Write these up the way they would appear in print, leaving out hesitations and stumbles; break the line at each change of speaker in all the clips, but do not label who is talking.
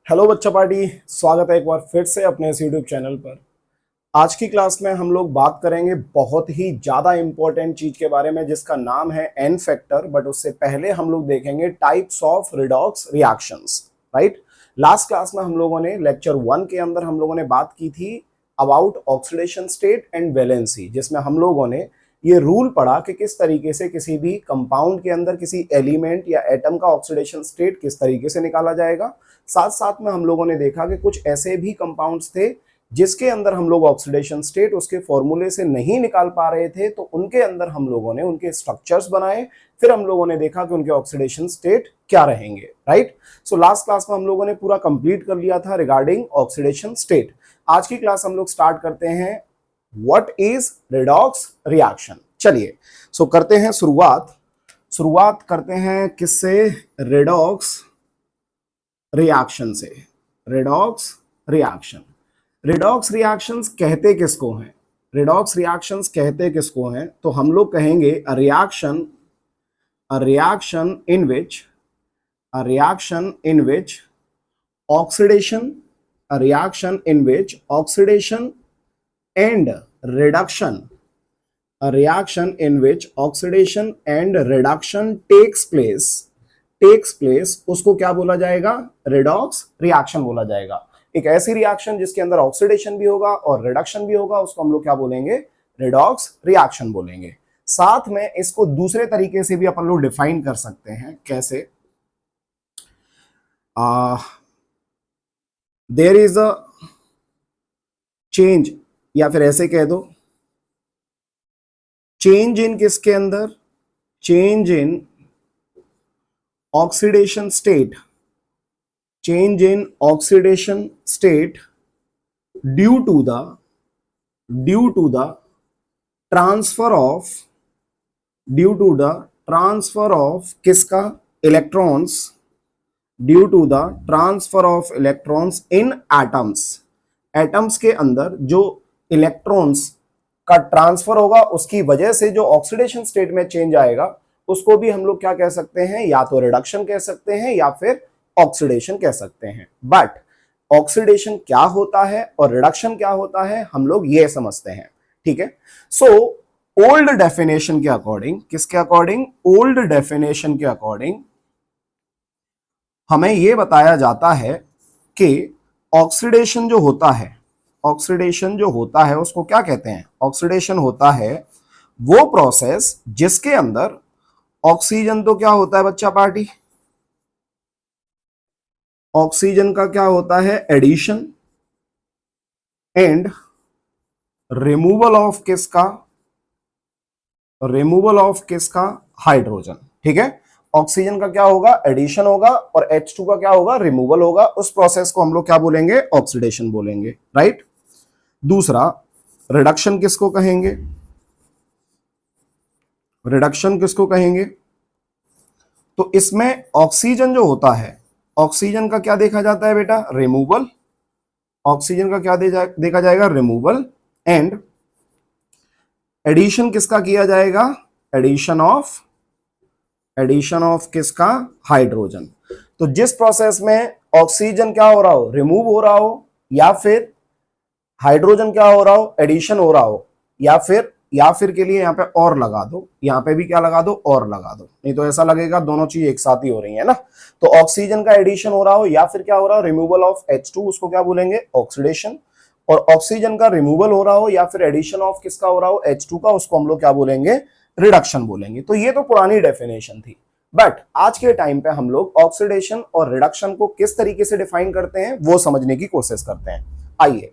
Hello बच्चा party, स्वागत है एक बार फिर से अपने इस यूट्यूब चैनल पर। आज की क्लास में हम लोग बात करेंगे बहुत ही ज़्यादा इंपॉर्टेंट चीज़ के बारे में जिसका नाम है एन फैक्टर। बट उससे पहले हम लोग देखेंगे types of redox reactions. Right, last class में हम लोगों ने लेक्चर 1 के अंदर हम लोगों ने बात की थी about oxidation state and valency, जिसमें हम लोगों ने ये रूल पढ़ा कि किस तरीके से किसी भी कंपाउंड के अंदर किसी एलिमेंट या एटम का ऑक्सीडेशन स्टेट किस तरीके से निकाला जाएगा। साथ साथ में हम लोगों ने देखा कि कुछ ऐसे भी कंपाउंड्स थे जिसके अंदर हम लोग ऑक्सीडेशन स्टेट उसके फॉर्मूले से नहीं निकाल पा रहे थे, तो उनके अंदर हम लोगों ने उनके स्ट्रक्चर्स बनाए। फिर हम लोगों ने देखा कि उनके ऑक्सीडेशन स्टेट क्या रहेंगे। राइट, सो लास्ट क्लास में हम लोगों ने पूरा कंप्लीट कर लिया था रिगार्डिंग ऑक्सीडेशन स्टेट। आज की क्लास हम लोग स्टार्ट करते हैं व्हाट इज रिडॉक्स रिएक्शन। चलिए सो करते हैं शुरुआत करते हैं किससे? रिडॉक्स रिएक्शन से। रिडॉक्स रिएक्शन, रिडॉक्स रिएक्शंस कहते किसको हैं? रिडॉक्स रिएक्शंस कहते किसको हैं? तो हम लोग कहेंगे a reaction in which oxidation, a reaction in which oxidation and reduction, a reaction in which oxidation and reduction takes place, उसको क्या बोला जाएगा? रिडॉक्स रिएक्शन बोला जाएगा। एक ऐसी रिएक्शन जिसके अंदर ऑक्सीडेशन भी होगा और रिडक्शन भी होगा, उसको हम लोग क्या बोलेंगे? रिडॉक्स रिएक्शन बोलेंगे। साथ में इसको दूसरे तरीके से भी अपन लोग डिफाइन कर सकते हैं। कैसे? देयर इज अ चेंज, या फिर ऐसे कह दो चेंज इन किसके अंदर? Change in oxidation state, change in oxidation state due to the transfer of किसका? Electrons, due to the transfer of electrons in atoms के अंदर जो इलेक्ट्रॉन्स का ट्रांसफर होगा उसकी वजह से जो ऑक्सीडेशन स्टेट में चेंज आएगा उसको भी हम लोग क्या कह सकते हैं? या तो रिडक्शन कह सकते हैं या फिर ऑक्सीडेशन कह सकते हैं। बट ऑक्सीडेशन क्या होता है और रिडक्शन क्या होता है हम लोग ये समझते हैं। ठीक है, सो ओल्ड डेफिनेशन के अकॉर्डिंग, किसके अकॉर्डिंग? ओल्ड डेफिनेशन के अकॉर्डिंग हमें यह बताया जाता है कि ऑक्सीडेशन जो होता है उसको क्या कहते हैं? ऑक्सीडेशन होता है वो प्रोसेस जिसके अंदर ऑक्सीजन तो क्या होता है बच्चा पार्टी? ऑक्सीजन का क्या होता है? एडिशन एंड रिमूवल ऑफ किसका? हाइड्रोजन। ठीक है, ऑक्सीजन का क्या होगा? एडिशन होगा और H2 का क्या होगा? रिमूवल होगा। उस प्रोसेस को हम लोग क्या बोलेंगे? ऑक्सीडेशन बोलेंगे। राइट, दूसरा रिडक्शन किसको कहेंगे? तो इसमें ऑक्सीजन जो होता है, ऑक्सीजन का क्या देखा जाता है बेटा? रिमूवल। ऑक्सीजन का क्या देखा जाएगा? रिमूवल। एंड एडिशन किसका किया जाएगा? एडिशन ऑफ किसका? हाइड्रोजन। तो जिस प्रोसेस में ऑक्सीजन क्या हो रहा हो? रिमूव हो रहा हो, या फिर हाइड्रोजन क्या हो रहा हो? एडिशन हो रहा हो, या फिर के लिए यहाँ पे और लगा दो, यहाँ पे भी क्या लगा दो? और लगा दो, नहीं तो ऐसा लगेगा दोनों चीज एक साथ ही हो रही है ना। तो ऑक्सीजन का एडिशन हो रहा हो या फिर क्या हो रहा हो? रिमूवल ऑफ H2, उसको क्या बोलेंगे? ऑक्सीडेशन। और ऑक्सीजन का रिमूवल हो रहा हो या फिर एडिशन ऑफ किसका हो रहा हो? H2 का, उसको हम लोग क्या बोलेंगे? रिडक्शन बोलेंगे। तो ये तो पुरानी डेफिनेशन थी। बट आज के टाइम पे हम लोग ऑक्सीडेशन और रिडक्शन को किस तरीके से डिफाइन करते हैं वो समझने की कोशिश करते हैं। आइए,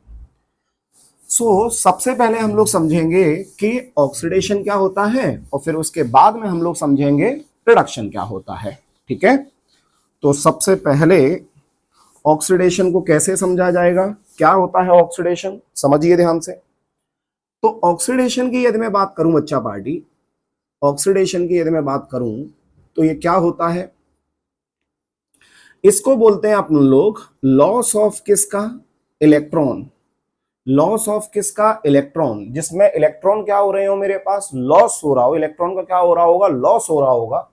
सबसे पहले हम लोग समझेंगे कि ऑक्सीडेशन क्या होता है और फिर उसके बाद में हम लोग समझेंगे रिडक्शन क्या होता है। ठीक है, तो सबसे पहले ऑक्सीडेशन को कैसे समझा जाएगा? क्या होता है ऑक्सीडेशन, समझिए ध्यान से। तो ऑक्सीडेशन की यदि मैं बात करूं बच्चा पार्टी, ऑक्सीडेशन की यदि मैं बात करूं तो ये क्या होता है? इसको बोलते हैं अपन लोग लॉस ऑफ किसका? इलेक्ट्रॉन। लॉस ऑफ किसका? इलेक्ट्रॉन। जिसमें इलेक्ट्रॉन क्या हो रहे हो मेरे पास? लॉस हो रहा हो। इलेक्ट्रॉन का क्या हो रहा होगा? लॉस हो रहा होगा।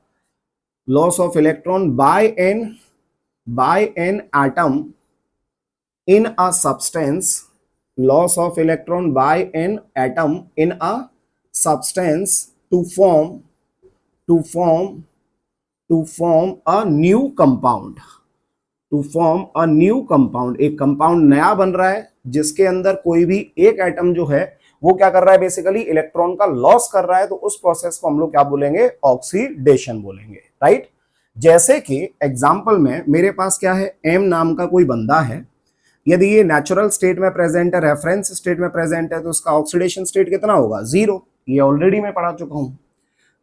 Loss of electron by an atom in a substance, loss of electron by an atom in a substance to form to form a new compound, to form a new compound, एक compound नया बन रहा है जिसके अंदर कोई भी एक एटम जो है वो क्या कर रहा है, बेसिकली इलेक्ट्रॉन का लॉस कर रहा है, तो उस प्रोसेस को हम लोग क्या बोलेंगे, ऑक्सीडेशन बोलेंगे, राइट। जैसे कि एग्जांपल में मेरे पास क्या है, एम नाम का कोई बंदा है, यदि ये नेचुरल स्टेट में प्रेजेंट है, रेफरेंस स्टेट में प्रेजेंट है, तो उसका ऑक्सीडेशन स्टेट कितना होगा, जीरो। ये ऑलरेडी मैं पढ़ा चुका हूं।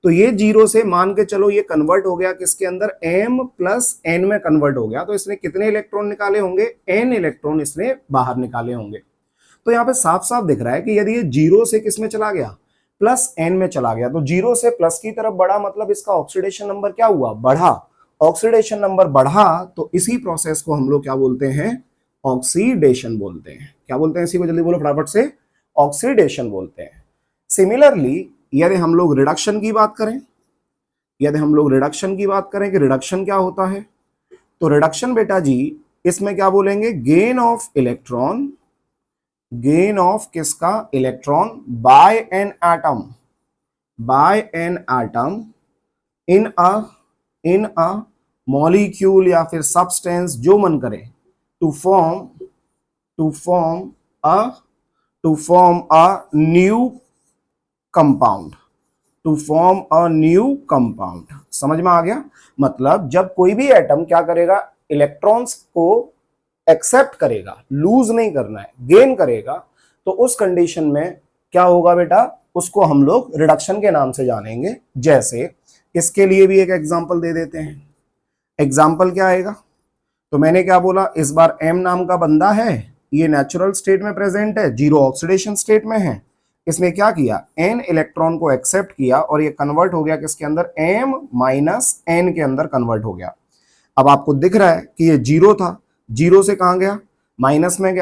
तो ये जीरो से मान के चलो ये कन्वर्ट हो गया किसके अंदर, m प्लस एन में कन्वर्ट हो गया, तो इसने कितने इलेक्ट्रॉन निकाले होंगे, n इलेक्ट्रॉन इसने बाहर निकाले होंगे। तो यहाँ पे साफ साफ दिख रहा है कि यदि ये जीरो से किस में चला गया, प्लस n में चला गया, तो जीरो से प्लस की तरफ बढ़ा, मतलब इसका ऑक्सीडेशन नंबर क्या हुआ, बढ़ा। ऑक्सीडेशन नंबर बढ़ा तो इसी प्रोसेस को हम लोग क्या बोलते हैं, ऑक्सीडेशन बोलते हैं। क्या बोलते हैं इसी को, जल्दी बोलो फटाफट से, ऑक्सीडेशन बोलते हैं। सिमिलरली यदि हम लोग रिडक्शन की बात करें, कि रिडक्शन क्या होता है, तो रिडक्शन बेटा जी इसमें क्या बोलेंगे, gain of electron, gain of किसका, electron by an atom in a molecule या फिर सब्सटेंस, जो मन करे, to form a new compound, समझ में आ गया। मतलब जब कोई भी एटम क्या करेगा, इलेक्ट्रॉन्स को एक्सेप्ट करेगा, लूज नहीं करना है, गेन करेगा, तो उस कंडीशन में क्या होगा बेटा, उसको हम लोग रिडक्शन के नाम से जानेंगे। जैसे इसके लिए भी एक एग्जांपल दे देते हैं। एग्जांपल क्या आएगा, तो मैंने क्या बोला, इस बार एम नाम का बंदा है, ये नेचुरल स्टेट में प्रेजेंट है, जीरो ऑक्सीडेशन स्टेट में है, इसने क्या किया, एन इलेक्ट्रॉन को एक्सेप्ट किया और ये कन्वर्ट हो गया किसके अंदर, एम माइनस एन के अंदर कन्वर्ट हो गया। अब आपको दिख रहा है कि ये जीरो था, जीरो से कहां गया, माइनस में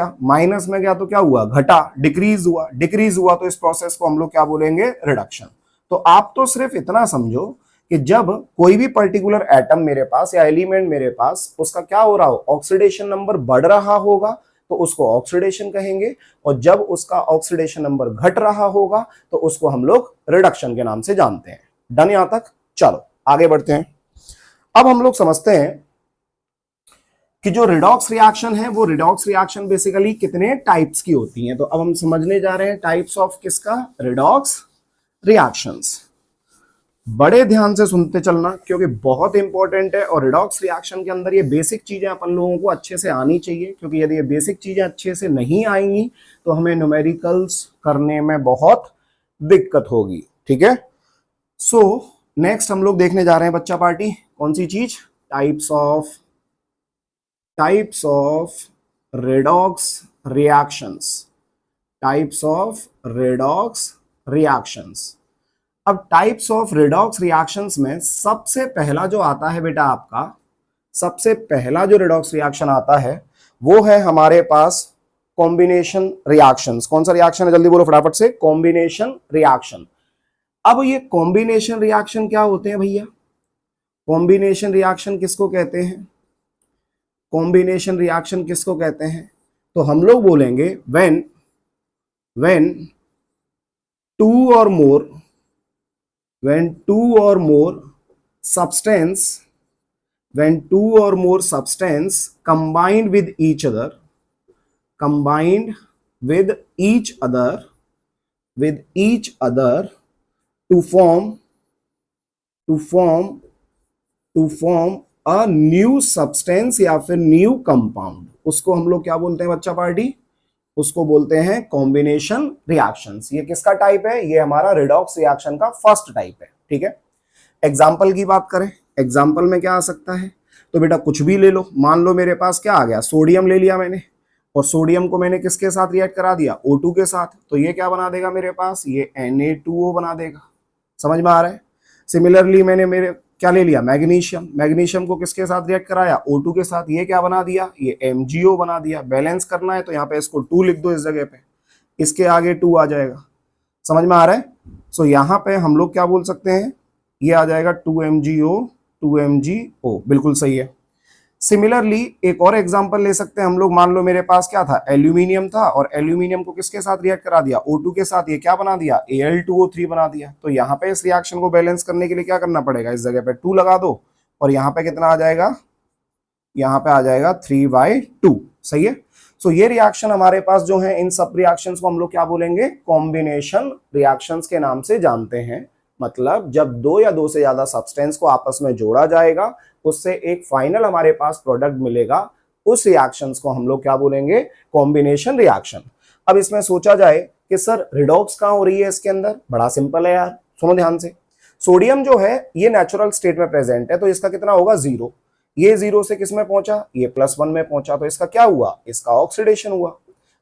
गया, तो क्या हुआ, घटा, डिक्रीज हुआ, तो इस प्रोसेस को हम लोग क्या बोलेंगे, रिडक्शन। तो आप तो सिर्फ इतना समझो कि जब कोई भी पर्टिकुलर एटम मेरे पास या एलिमेंट मेरे पास, उसका क्या हो रहा हो, ऑक्सीडेशन नंबर बढ़ रहा होगा तो उसको ऑक्सीडेशन कहेंगे, और जब उसका ऑक्सीडेशन नंबर घट रहा होगा तो उसको हम लोग रिडक्शन के नाम से जानते हैं। डन यहां तक, चलो आगे बढ़ते हैं। अब हम लोग समझते हैं कि जो रिडॉक्स रिएक्शन है, वो रिडॉक्स रिएक्शन बेसिकली कितने टाइप्स की होती हैं। तो अब हम समझने जा रहे हैं टाइप्स ऑफ किसका, रिडॉक्स रिएक्शंस। बड़े ध्यान से सुनते चलना क्योंकि बहुत इंपॉर्टेंट है, और रिडॉक्स रिएक्शन के अंदर ये बेसिक चीजें अपन लोगों को अच्छे से आनी चाहिए, क्योंकि यदि ये बेसिक चीजें अच्छे से नहीं आएंगी तो हमें न्यूमेरिकल्स करने में बहुत दिक्कत होगी, ठीक है। सो नेक्स्ट हम लोग देखने जा रहे हैं बच्चा पार्टी, कौन सी चीज, टाइप्स ऑफ रिडॉक्स रिएक्शंस। अब टाइप्स ऑफ रिडॉक्स रिएक्शंस में सबसे पहला जो आता है बेटा आपका, सबसे पहला जो रिडॉक्स रिएक्शन आता है वो है हमारे पास कॉम्बिनेशन रिएक्शंस। कौन सा रिएक्शन है, जल्दी बोलो फटाफट से, कॉम्बिनेशन रिएक्शन। अब ये कॉम्बिनेशन रिएक्शन क्या होते हैं भैया, कॉम्बिनेशन रिएक्शन किसको कहते हैं, कॉम्बिनेशन रिएक्शन किसको कहते हैं, तो हम लोग बोलेंगे व्हेन टू और मोर substance combined with each other to form a new substance या फिर new compound, उसको हम लोग क्या बोलते हैं बच्चा पार्टी, उसको बोलते हैं कॉम्बिनेशन रिएक्शंस। ये किसका टाइप है, ये हमारा रिडॉक्स रिएक्शन का फर्स्ट टाइप है, ठीक है। एग्जाम्पल की बात करें, एग्जाम्पल में क्या आ सकता है, तो बेटा कुछ भी ले लो, मान लो मेरे पास क्या आ गया, सोडियम ले लिया मैंने, और सोडियम को मैंने किसके साथ रिएक्ट करा दिया, O2 के साथ, तो ये क्या बना देगा मेरे पास, ये Na2O बना देगा। समझ में आ रहा है। सिमिलरली मैंने मेरे क्या ले लिया, मैग्नीशियम को किसके साथ रिएक्ट कराया, O2 के साथ, ये क्या बना दिया, ये MgO बना दिया। बैलेंस करना है तो यहाँ पे इसको 2 लिख दो इस जगह पे, इसके आगे 2 आ जाएगा। समझ में आ रहा है। सो यहाँ पे हम लोग क्या बोल सकते हैं, ये आ जाएगा 2MgO, बिल्कुल सही है। सिमिलरली एक और एग्जांपल ले सकते हैं हम लोग, मान लो मेरे पास क्या था, एल्यूमिनियम था, और एल्यूमिनियम को किसके साथ रिएक्ट करा दिया, O2 के साथ, ये क्या बना दिया, Al2O3 बना दिया। तो यहाँ पे इस रिएक्शन को बैलेंस करने के लिए क्या करना पड़ेगा, इस जगह पे 2 लगा दो, और यहाँ पे कितना आ जाएगा, यहाँ पे आ जाएगा 3/2। सही है। सो ये रिएक्शन हमारे पास जो है, इन सब रिएक्शंस को हम लोग क्या बोलेंगे, कॉम्बिनेशन रिएक्शंस के नाम से जानते हैं। मतलब जब दो या दो से ज्यादा सब्सटेंस को आपस में जोड़ा जाएगा, उससे एक फाइनल हमारे पास प्रोडक्ट मिलेगा, उस रिएक्शंस को हम लोग क्या बोलेंगे, कॉम्बिनेशन रिएक्शन। अब इसमें सोचा जाए कि सर रिडॉक्स कहाँ हो रही है इसके अंदर, बड़ा सिंपल है यार, सुनो ध्यान से। सोडियम जो है ये नेचुरल स्टेट में प्रेजेंट है, तो इसका कितना होगा, 0। ये 0 से किस में पहुंचा, ये +1 में पहुंचा, तो इसका क्या हुआ, इसका ऑक्सीडेशन हुआ।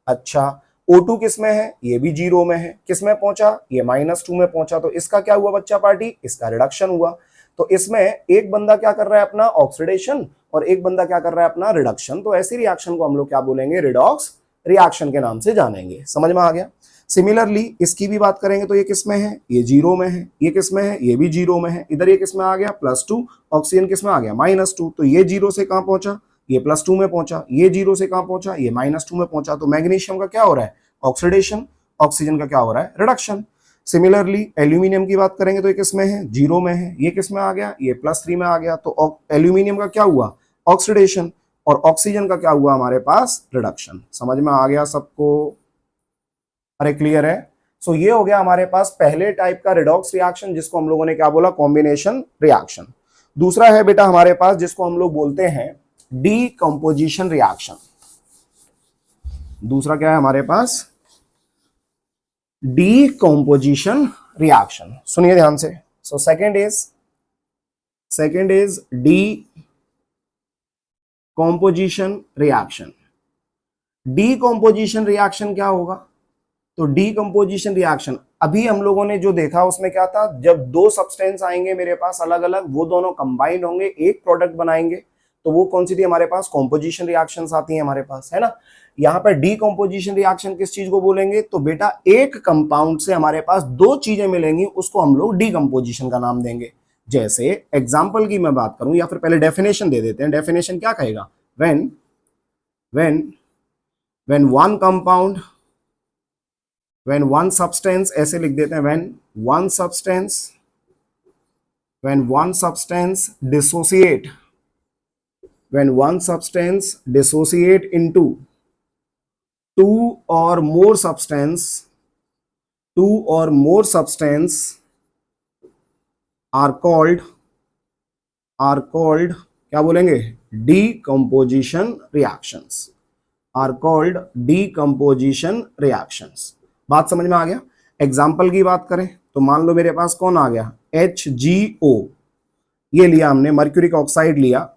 अच्छा, O2 किस में है, ये भी 0 में है, किस में पहुंचा, ये -2 में पहुंचा, तो इसका क्या हुआ बच्चा पार्टी, इसका रिडक्शन हुआ। तो इसमें एक बंदा क्या कर रहा है अपना ऑक्सीडेशन, और एक बंदा क्या कर रहा है अपना रिडक्शन। तो ऐसी रिएक्शन को हम लोग क्या बोलेंगे, रिडॉक्स रिएक्शन के नाम से जानेंगे। समझ में आ गया। सिमिलरली इसकी भी बात करेंगे तो ये किस में है, ये 0 में है, ये किस में है, ये भी 0 में है, इधर ये किस में आ गया, +2, ऑक्सीजन किस में आ गया, -2। तो ये 0 से कहां पहुंचा, ये +2 में पहुंचा, ये 0 से कहां पहुंचा, ये -2 में पहुंचा। तो मैग्नीशियम का क्या हो रहा है, ऑक्सीडेशन, ऑक्सीजन का क्या हो रहा है, रिडक्शन। सिमिलरली एल्यूमिनियम की बात करेंगे तो ये किस में है, 0 में है, ये किस में आ गया, ये +3 में आ गया। तो एल्यूमिनियम का क्या हुआ, ऑक्सीडेशन, और ऑक्सीजन का क्या हुआ हमारे पास, रिडक्शन। समझ में आ गया सबको, अरे क्लियर है। सो ये हो गया हमारे पास पहले टाइप का रिडॉक्स रिएक्शन, जिसको हम लोगों ने क्या बोला, कॉम्बिनेशन रिएक्शन। दूसरा है बेटा हमारे पास जिसको हम लोग बोलते हैं डीकंपोजिशन रिएक्शन। दूसरा क्या है हमारे पास, डीकंपोजिशन रिएक्शन। सुनिए ध्यान से। So second is decomposition reaction. Decomposition reaction क्या होगा, तो डीकंपोजिशन रिएक्शन अभी हम लोगों ने जो देखा उसमें क्या था, जब दो सब्सटेंस आएंगे मेरे पास अलग अलग, वो दोनों कंबाइंड होंगे, एक प्रोडक्ट बनाएंगे, तो वो कौन सी थी हमारे पास, कॉम्पोजिशन रिएक्शंस आती हैं हमारे पास, है ना। यहाँ पर डीकंपोजिशन रिएक्शन किस चीज को बोलेंगे, तो बेटा एक कंपाउंड से हमारे पास दो चीजें मिलेंगी, उसको हम लोग डीकंपोजिशन का नाम देंगे। जैसे एग्जाम्पल की मैं बात करूं, या फिर पहले डेफिनेशन दे देते हैं। डेफिनेशन क्या कहेगा, when one compound, when one substance, ऐसे लिख देते हैं, when one substance dissociate into two or more substance are called क्या बोलेंगे, decomposition reactions, are called decomposition reactions। बात समझ में आ गया। एग्जाम्पल की बात करें तो मान लो मेरे पास कौन आ गया, HgO, ये लिया हमने, मर्क्यूरिक ऑक्साइड लिया,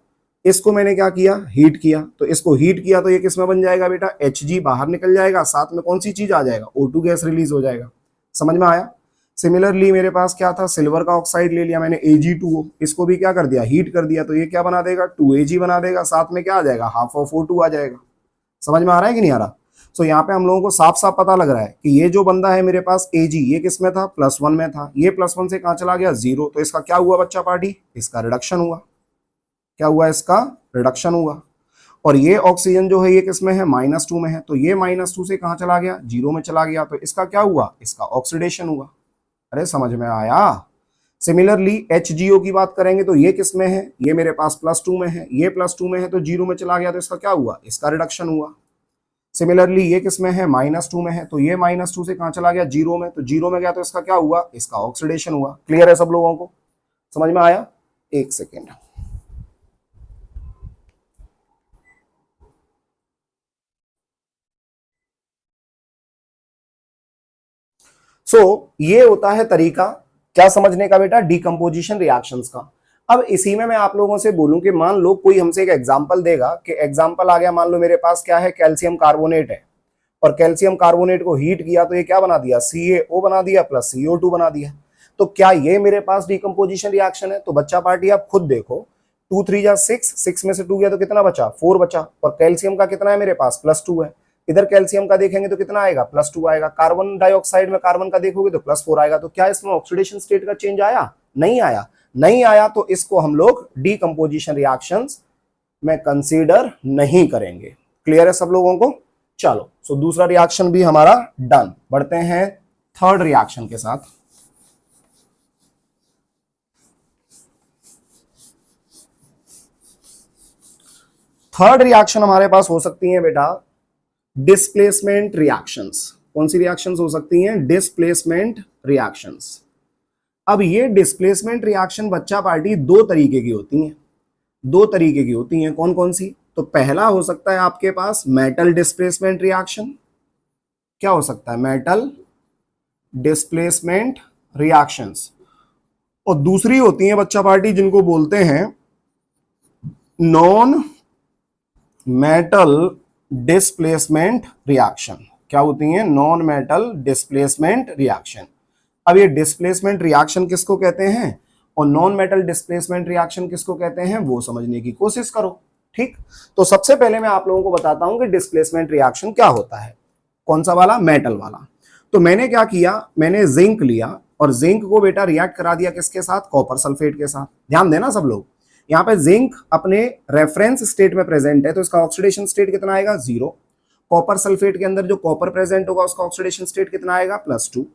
इसको मैंने क्या किया, हीट किया। तो इसको हीट किया तो ये किस में बन जाएगा बेटा, Hg बाहर निकल जाएगा, साथ में कौन सी चीज आ जाएगा, O2 गैस रिलीज हो जाएगा। समझ में आया। सिमिलरली मेरे पास क्या था, सिल्वर का ऑक्साइड ले लिया मैंने, Ag2O, इसको भी क्या कर दिया, हीट कर दिया, तो ये क्या बना देगा, 2Ag बना देगा, साथ में क्या आ जाएगा, हाफ ऑफ O2 आ जाएगा। समझ में आ रहा है कि नहीं आ रहा। सो यहाँ पे हम लोगों को साफ साफ पता लग रहा है कि ये जो बंदा है मेरे पास Ag, ये किस में था, +1 में था, ये +1 से कहाँ चला गया, 0, तो इसका क्या हुआ बच्चा पार्टी, इसका रिडक्शन हुआ। क्या हुआ, इसका रिडक्शन हुआ। और ये ऑक्सीजन जो है ये किस में है, -2 में है, तो ये -2 से कहाँ चला गया, 0 में चला गया, तो इसका क्या हुआ, इसका ऑक्सीडेशन हुआ। अरे समझ में आया। सिमिलरली HgO की बात करेंगे तो ये किस में है, ये मेरे पास +2 में है, ये +2 में है, तो 0 में चला गया, तो इसका क्या हुआ, इसका रिडक्शन हुआ। सिमिलरली ये किस में है, -2 में है, तो ये -2 से कहाँ चला गया, 0 में, तो 0 में गया, तो इसका क्या हुआ, इसका ऑक्सीडेशन हुआ। क्लियर है सब लोगों को, समझ में आया। एक सेकेंड। ये होता है तरीका क्या समझने का बेटा, डीकंपोजिशन रिएक्शंस का। अब इसी में मैं आप लोगों से बोलूं कि मान लो कोई हमसे एक एग्जांपल देगा, कि एग्जांपल आ गया, मान लो मेरे पास क्या है, कैल्शियम कार्बोनेट है, और कैल्शियम कार्बोनेट को हीट किया तो ये क्या बना दिया, CaO बना दिया प्लस CO2 बना दिया। तो क्या ये मेरे पास डीकंपोजिशन रिएक्शन है, तो बच्चा पार्टी आप खुद देखो, 2 3 जा 6 में से 2 गया तो कितना बचा, 4 बचा, और कैल्शियम का कितना है मेरे पास, +2 है। इधर कैल्शियम का देखेंगे तो कितना आएगा, +2 आएगा। कार्बन डाइऑक्साइड में कार्बन का देखोगे तो +4 आएगा। तो क्या इसमें ऑक्सीडेशन स्टेट का चेंज आया, नहीं आया। नहीं आया तो इसको हम लोग डीकंपोजिशन रिएक्शंस में कंसीडर नहीं करेंगे। क्लियर है सब लोगों को? चलो, सो दूसरा रिएक्शन भी हमारा डन। बढ़ते हैं थर्ड रिएक्शन के साथ। थर्ड रिएक्शन हमारे पास हो सकती है बेटा डिस्प्लेसमेंट रिएक्शंस। कौन सी रिएक्शंस हो सकती हैं? Displacement reactions. अब ये डिस्प्लेसमेंट रिएक्शन बच्चा पार्टी दो तरीके की होती हैं। दो तरीके की होती हैं। कौन कौन सी? तो पहला हो सकता है आपके पास मेटल डिस्प्लेसमेंट रिएक्शन। क्या हो सकता है? Metal displacement reactions. और दूसरी होती है बच्चा पार्टी जिनको बोलते हैं नॉन मेटल डिस्प्लेसमेंट रिएक्शन। क्या होती हैं? Non metal displacement reaction. अब ये डिस्प्लेसमेंट रिएक्शन किसको कहते हैं और नॉन मेटल डिस्प्लेसमेंट रिएक्शन किसको कहते हैं वो समझने की कोशिश करो। ठीक, तो सबसे पहले मैं आप लोगों को बताता हूं कि डिस्प्लेसमेंट रिएक्शन क्या होता है। कौन सा वाला? मेटल वाला। तो मैंने क्या किया, मैंने जिंक लिया और जिंक को बेटा रिएक्ट करा दिया किसके साथ? कॉपर सल्फेट के साथ। ध्यान देना सब लोग, यहाँ पे जिंक अपने रेफरेंस स्टेट में प्रेजेंट है तो इसका ऑक्सीडेशन स्टेट कितना आएगा? 0। कॉपर सल्फेट के अंदर जो कॉपर प्रेजेंट होगा उसका ऑक्सीडेशन स्टेट कितना आएगा? +2।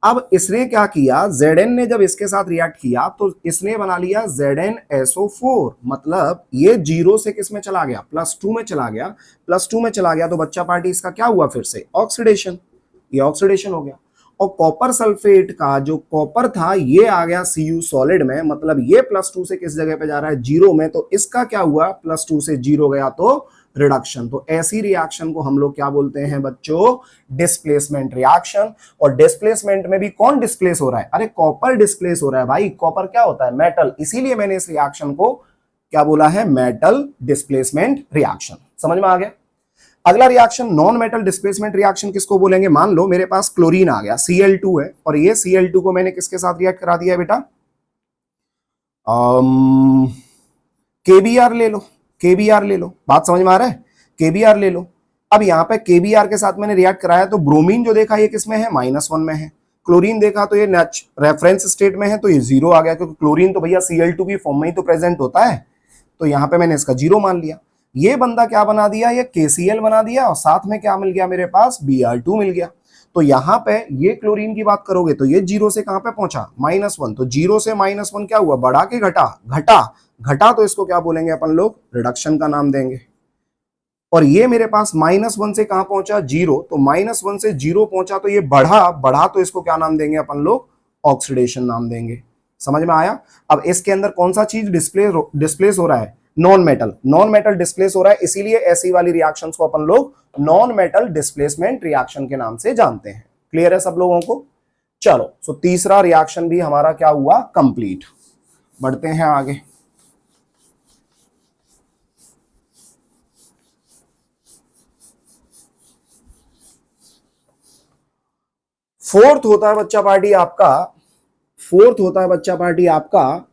अब इसने क्या किया, Zn ने जब इसके साथ रिएक्ट किया तो इसने बना लिया ZnSO4। मतलब ये 0 से किस में चला गया? +2 में चला गया। +2 में चला गया तो बच्चा पार्टी इसका क्या हुआ? फिर से ऑक्सीडेशन। ये ऑक्सीडेशन हो गया। और कॉपर सल्फेट का जो कॉपर था ये आ गया Cu सॉलिड में। मतलब ये +2 से किस जगह पे जा रहा है? 0 में। तो इसका क्या हुआ? +2 से 0 गया तो रिडक्शन। तो ऐसी रिएक्शन को हम लोग क्या बोलते हैं बच्चों? Displacement reaction. और डिस्प्लेसमेंट में भी कौन डिस्प्लेस हो रहा है? अरे कॉपर डिस्प्लेस हो रहा है भाई। कॉपर क्या होता है? मेटल। इसीलिए मैंने इस रिएक्शन को क्या बोला है? Metal displacement reaction. समझ में आ गया? अगला reaction non metal displacement reaction किसको बोलेंगे? मान लो मेरे पास क्लोरीन आ गया, Cl2 है, और ये Cl2 को मैंने किसके साथ रिएक्ट करा दिया है बेटा? KBr ले लो। KBr ले लो। बात समझ में आ रहा है? KBr ले लो। अब यहाँ पे KBr के साथ मैंने रिएक्ट कराया तो ब्रोमीन जो देखा ये किस में है? -1 में है। क्लोरीन देखा तो ये रेफरेंस स्टेट में है तो ये 0 आ गया, क्योंकि क्लोरीन तो भैया Cl2 की फॉर्म में ही तो प्रेजेंट होता है। तो यहाँ पे मैंने इसका 0 मान लिया। ये बंदा क्या बना दिया? ये KCl बना दिया और साथ में क्या मिल गया मेरे पास? Br2 मिल गया। तो यहाँ पे ये क्लोरीन की बात करोगे तो ये 0 से कहां पे पहुंचा? -1। तो 0 से -1 क्या हुआ? बढ़ा के घटा? घटा तो इसको क्या बोलेंगे अपन लोग? रिडक्शन का नाम देंगे। और ये मेरे पास -1 से कहां पहुंचा? 0। तो -1 से 0 पहुंचा तो ये बढ़ा तो इसको क्या नाम देंगे अपन लोग? ऑक्सीडेशन नाम देंगे। समझ में आया? अब इसके अंदर कौन सा चीज डिस्प्लेस हो रहा है? नॉन मेटल डिस्प्लेस हो रहा है। इसीलिए ऐसी वाली रिएक्शंस को अपन लोग नॉन मेटल डिस्प्लेसमेंट रिएक्शन के नाम से जानते हैं। क्लियर है सब लोगों को? चलो, सो तीसरा रिएक्शन भी हमारा क्या हुआ? कंप्लीट। बढ़ते हैं आगे। फोर्थ होता है बच्चा पार्टी आपका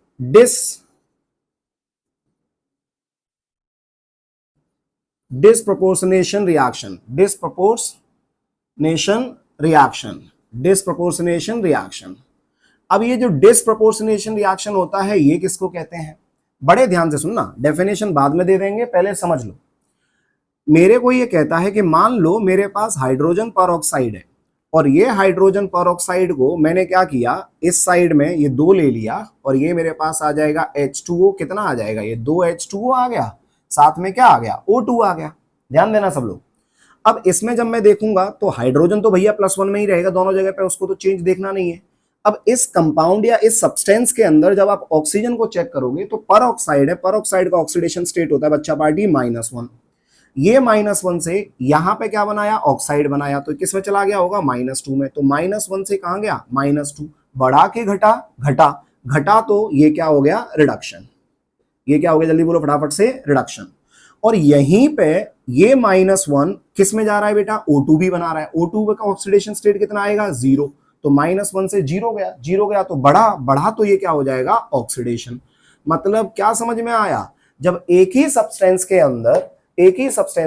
डिस्प्रोपोर्शनेशन रिएक्शन। अब ये जो डिस्प्रोपोर्शनेशन रिएक्शन होता है ये किसको कहते हैं? बड़े ध्यान से सुनना, डेफिनेशन बाद में दे देंगे, पहले समझ लो। मेरे को ये कहता है कि मान लो मेरे पास हाइड्रोजन परऑक्साइड है और ये हाइड्रोजन परऑक्साइड को मैंने क्या किया, इस साइड में ये 2 ले लिया और ये मेरे पास आ जाएगा H2O। कितना आ जाएगा? ये 2 H2O आ गया, साथ में क्या आ गया? O2 आ गया। ध्यान देना सब लोग। अब इसमें जब मैं देखूंगा तो हाइड्रोजन तो भैया +1 में ही रहेगा दोनों जगह पे, उसको तो चेंज देखना नहीं है। अब इस कंपाउंड या इस सब्सटेंस के अंदर जब आप ऑक्सीजन को चेक करोगे तो परऑक्साइड है, परऑक्साइड का ऑक्सीडेशन स्टेट होता है बच्चा पार्टी -1। ये -1 से यहां पे क्या बनाया? ऑक्साइड बनाया, तो किस में चला गया होगा? -2 में। तो -1 से कहां गया? -2। बढ़ा के घटा तो ये क्या हो गया? रिडक्शन। ये क्या हो गया? जल्दी बोलो फटाफट से, रिडक्शन। और यहीं पे ये -1 किस में जा रहा है बेटा? O2 भी बना रहा है। O2 का ऑक्सीडेशन स्टेट कितना आएगा? 0। तो -1 से 0 गया तो बढ़ा तो ये क्या हो जाएगा? ऑक्सीडेशन। मतलब क्या समझ में आया? जब एक ही सब्सटेंस